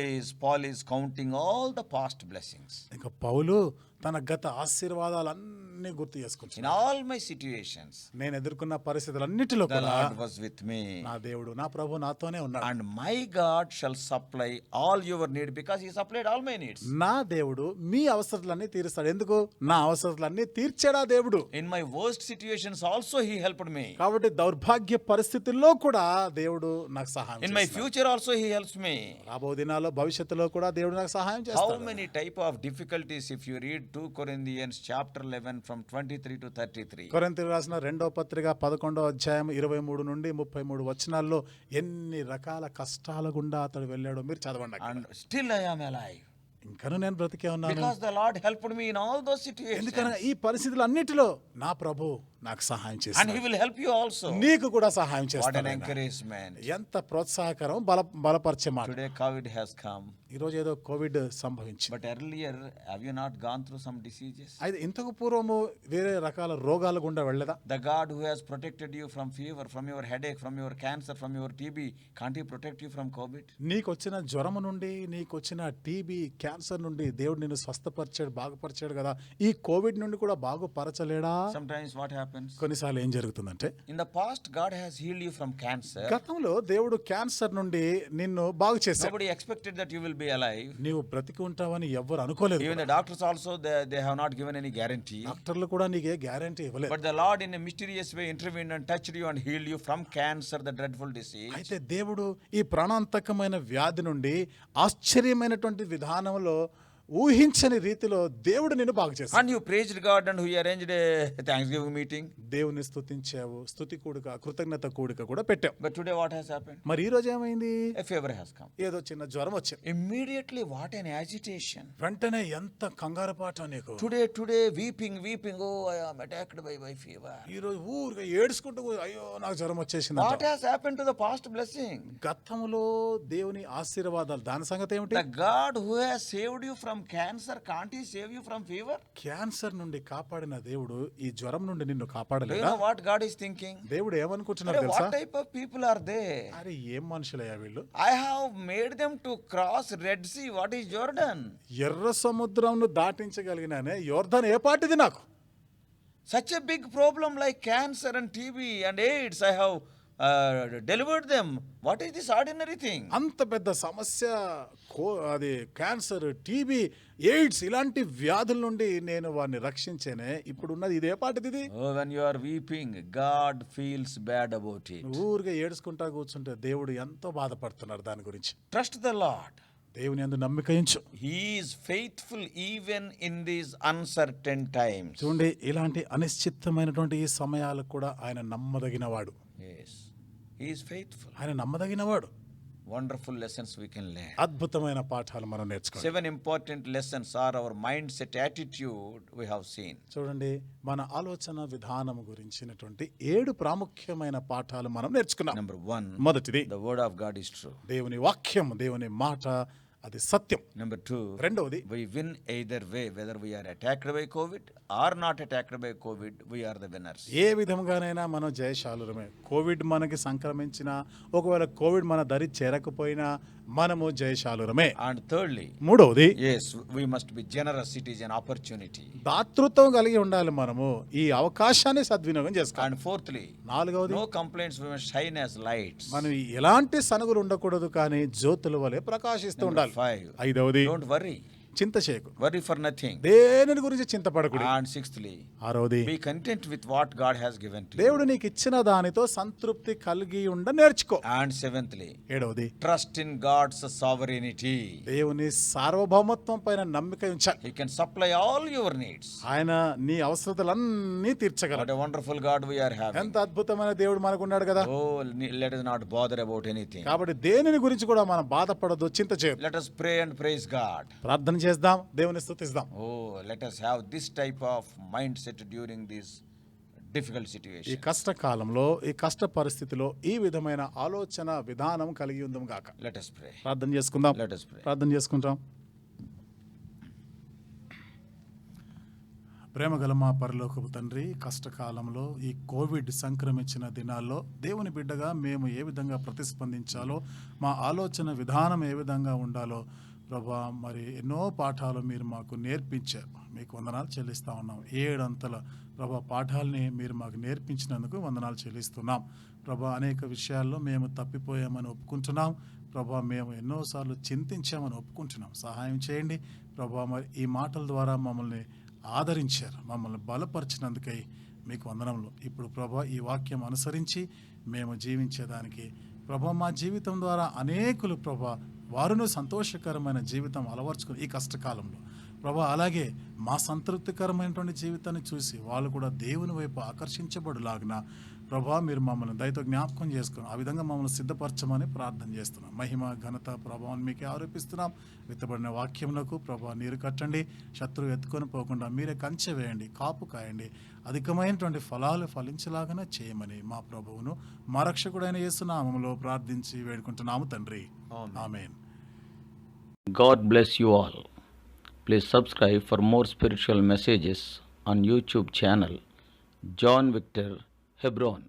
B: is counting all the past blessings.
C: ఇక పౌలు తన గత ఆశీర్వాదాలన్నీ గుర్తు
B: In
C: చేసుకుంటున్నాడు.
B: all my situations,
C: నేను ఎదుర్కొన్న పరిస్థితులన్నిటిలో
B: the
C: కూడా
B: Lord was with me.
C: నా దేవుడు, నా ప్రభు నాతోనే ఉన్నాడు.
B: And my God shall supply all your need because he supplied all my needs.
C: నా దేవుడు మీ అవసరాలన్నీ తీరుస్తాడు. ఎందుకు? నా అవసరాలన్నీ తీర్చాడా దేవుడు.
B: In my worst situations also he helped me.
C: కాబట్టి దౌర్భాగ్య పరిస్థితుల్లో కూడా దేవుడు నాకు సహాయం
B: In my
C: చేస్తాడు.
B: future also he helps me.
C: రాబో దినాల్లో భవిష్యత్తులో కూడా దేవుడు నాకు సహాయం
B: How
C: చేస్తాడు.
B: many type of difficulties if you read 2 Corinthians chapter 11 from 23 to 33.
C: కొరింథీయులకు రాసిన 2వ పత్రిక 11వ అధ్యాయం 23 నుండి 33 వచనాల్లో ఎన్ని రకాల కష్టాల గుండా అతడు వెళ్ళాడో మీరు చదవండి.
B: And still I am alive.
C: ఇంకను నేను బ్రతికే ఉన్నాను,
B: because the Lord helped me in all those situations.
C: ఎందుకనగా ఈ పరిస్థితులన్నిటిలో నా ప్రభు నాకు సహాయం
B: And
C: చేస్తాడు,
B: He will help you also.
C: నీకు కూడా సహాయం
B: What an
C: చేస్తాడు ఆయన.
B: encouragement.
C: ఎంత ప్రోత్సాహకరం, బలపరిచే మాట.
B: Today COVID has come.
C: ఈరోజు ఏదో కోవిడ్ సంభవించింది,
B: But earlier, have you not gone through some diseases?
C: అయితే ఇంతకు పూర్వము వేరే రకాల రోగాల గుండా వెళ్ళదా?
B: The God who has protected you from fever, from your headache, from your cancer, from your TB, can't He protect you from COVID?
C: నీకు వచ్చిన జ్వరము నుండి, నీకు వచ్చిన టీబీ, క్యాన్సర్ నుండి దేవుడు నిన్ను స్వస్థపరిచాడు, బాగుపరిచాడు కదా. ఈ కోవిడ్ నుండి కూడా బాగుపరచలేడా?
B: Sometimes what happens?
C: కొన్నిసార్లు ఏం జరుగుతుందంటే,
B: In the past, God has healed you from cancer.
C: గతంలో దేవుడు క్యాన్సర్ నుండి నిన్ను బాగు చేశాడు.
B: Nobody expected that you will be alive.
C: నీవు బ్రతికి ఉంటావని ఎవ్వరు అనుకోలేదు.
B: Even the doctors also, they have not given any guarantee.
C: డాక్టర్లు కూడా నీకే గ్యారెంటీ ఇవ్వలేదు.
B: But the Lord in a mysterious way intervened and touched you and healed you from cancer, the dreadful disease.
C: అయితే దేవుడు ఈ ప్రాణాంతకమైన వ్యాధి నుండి ఆశ్చర్యమైనటువంటి విధానంలో ఊహించని రీతిలో దేవుడు నిన్ను బాగు చేశాడు.
B: And you praised God and we arranged a Thanksgiving meeting.
C: దేవుని స్తుతించావు, స్తుతి కూడిక, కృతజ్ఞత కూడిక కూడా పెట్టావు.
B: But today what has happened?
C: మరి ఈ రోజు ఏమైంది?
B: A fever has come.
C: ఏదో చిన్న జ్వరం వచ్చింది,
B: Immediately what an agitation.
C: వెంటనే ఎంత కంగారు పాట నీకు.
B: Today weeping. Oh, I am attacked by fever.
C: ఈ రోజు ఊరిగా ఏడుచుకుంటూ అయ్యో నాకు జ్వరం వచ్చేసింది.
B: What has happened to the past blessing?
C: గతంలో దేవుని ఆశీర్వాదాలు, దాని సంగతి ఏమిటి?
B: The God who has saved you from cancer, can't He save you from fever?
C: Cancer నుండి కాపాడిన దేవుడు ఈ జ్వరం నుండి నిన్ను
B: Do you
C: కాపాడలేదా?
B: know what God is thinking?
C: దేవుడు ఏమనుకుంటున్నాడు
B: What
C: తెలుసా?
B: type of people are they?
C: అరే ఏం మనుషులయ్యా వీళ్ళు,
B: I have made them to cross Red Sea. What is Jordan?
C: ఎర్ర సముద్రంను దాటించగలిగినానే యోర్దాన్ ఏ పాటిది నాకు?
B: Such a big problem like cancer and TB and AIDS, I have delivered them. What is this ordinary thing?
C: అంత పెద్ద సమస్య, అది క్యాన్సర్, టీబీ, ఎయిడ్స్ ఇలాంటి వ్యాధుల నుండి నేను వారిని రక్షించేనే. ఇప్పుడు ఉన్నది ఇదే పాటిది.
B: Oh, when you are weeping, God feels bad about it.
C: ఊరిగా ఏడుచుకుంటా కూర్చుంటే దేవుడు ఎంతో బాధపడుతున్నారు దాని గురించి.
B: Trust the Lord.
C: దేవుని యందు నమ్మిక ఉంచు.
B: He is faithful even in these uncertain times.
C: చూడండి, ఇలాంటి అనిశ్చితమైనటువంటి ఈ సమయాలకు కూడా ఆయన నమ్మదగినవాడు.
B: Yes, He is faithful.
C: ఆయన నమ్మదగినవాడు.
B: Wonderful lessons we can learn.
C: అద్భుతమైన పాఠాలు మనం నేర్చుకోవాలి.
B: 7 important lessons are our mindset, attitude we have seen.
C: చూడండి, మన ఆలోచన విధానం గురించినటువంటి 7 ప్రాముఖ్యమైన పాఠాలు మనం నేర్చుకున్నాం.
B: Number 1,
C: మొదటిది,
B: the word of God is true.
C: దేవుని వాక్యం, దేవుని మాట అది సత్యం.
B: Number 2,
C: రెండవది,
B: we win either way, whether we are attacked by COVID or not attacked by COVID, we are the winners.
C: ఏ విధంగానైనా మనం జయశాలురమే. కోవిడ్ మనకి సంక్రమించినా, ఒకవేళ కోవిడ్ మన దరి చేరకపోయినా మనము జయశాలురమే.
B: And thirdly,
C: మూడవది,
B: yes, we must be generous. It is an opportunity.
C: దాతృత్వం కలిగి ఉండాలి. మనము ఈ అవకాశాన్ని సద్వినియోగం చేసుకోవాలి.
B: And fourthly,
C: నాలుగవది,
B: no complaints, we must shine as lights.
C: మనం ఎలాంటి సనుగులు ఉండకూడదు, కానీ జ్యోతుల వలె ప్రకాశిస్తూ
B: Number
C: ఉండాలి.
B: 5,
C: ఐదవది,
B: don't worry.
C: చింత చేయకు,
B: Worry for nothing.
C: దేనిని గురించి చింతపడకుడి.
B: And sixthly,
C: ఆరవది,
B: be content with what God has given to
C: దేవుడు
B: you.
C: నీకు ఇచ్చిన దానితో సంతృప్తి కలిగి ఉండ నేర్చుకో.
B: And seventhly,
C: ఏడవది,
B: trust in God's sovereignty.
C: దేవుని సార్వభౌమత్వం పైన నమ్మిక ఉంచాలి.
B: He can supply all your needs.
C: ఆయన నీ అవసరతలన్నీ
B: What
C: తీర్చగలడు.
B: a wonderful God we are having.
C: ఎంత అద్భుతమైన దేవుడు మనకున్నాడు కదా.
B: Oh, let us not bother about anything.
C: కాబట్టి దేనిని గురించి కూడా మనం బాధపడదు, చింత చేయదు.
B: Let us pray and praise God.
C: ప్రార్థన చేద్దాం, దేవుని స్తుతిద్దాం.
B: Oh, let us have this type of mindset during these difficult
C: ఈ
B: situations.
C: కష్టకాలంలో, ఈ కష్ట పరిస్థితిలో ఈ విధమైన ఆలోచన విధానం కలిగి ఉందాం గాక.
B: Let us pray.
C: ప్రార్థన చేసుకుందాం.
B: Let us pray.
C: ప్రార్థన చేసుకుంటాం. ప్రేమగల మా పరలోకపు తండ్రి, కష్టకాలంలో ఈ కోవిడ్ సంక్రమించిన దినాల్లో దేవుని బిడ్డగా మేము ఏ విధంగా ప్రతిస్పందించాలో, మా ఆలోచన విధానం ఏ విధంగా ఉండాలో ప్రభా, మరి ఎన్నో పాఠాలు మీరు మాకు నేర్పించారు. మీకు వందనాలు చెల్లిస్తూ ఉన్నాం. 7 అంతల ప్రభా పాఠాలని మీరు మాకు నేర్పించినందుకు వందనాలు చెల్లిస్తున్నాం. ప్రభా, అనేక విషయాల్లో మేము తప్పిపోయామని ఒప్పుకుంటున్నాం. ప్రభా, మేము ఎన్నోసార్లు చింతించామని ఒప్పుకుంటున్నాం. సహాయం చేయండి ప్రభా. మరి ఈ మాటల ద్వారా మమ్మల్ని ఆదరించారు, మమ్మల్ని బలపరిచినందుకై మీకు వందనములు. ఇప్పుడు ప్రభా, ఈ వాక్యం అనుసరించి మేము జీవించేదానికి ప్రభా, మా జీవితం ద్వారా అనేకులు ప్రభా వారును సంతోషకరమైన జీవితం అలవర్చుకుని ఈ కష్టకాలంలో ప్రభా, అలాగే మా సంతృప్తికరమైనటువంటి జీవితాన్ని చూసి వాళ్ళు కూడా దేవుని వైపు ఆకర్షించబడులాగిన ప్రభా మీరు మమ్మల్ని దయతో జ్ఞాపకం చేసుకుని ఆ విధంగా మమ్మల్ని సిద్ధపరచమని ప్రార్థన చేస్తున్నాం. మహిమ ఘనత ప్రభావం మీకే ఆరోపిస్తున్నాం. విత్తబడిన వాక్యమునకు ప్రభా నీరు కట్టండి, శత్రువు ఎత్తుకొని పోకుండా మీరే కంచె వేయండి, కాపు కాయండి, అధికమైనటువంటి ఫలాలు ఫలించలాగానే చేయమని మా ప్రభువును మా రక్షకుడైన యేసు నామములో ప్రార్థించి వేడుకుంటున్నాము తండ్రి. ఆమేన్.
D: God bless you all. Please subscribe for more spiritual messages on YouTube channel John Victor Hebron.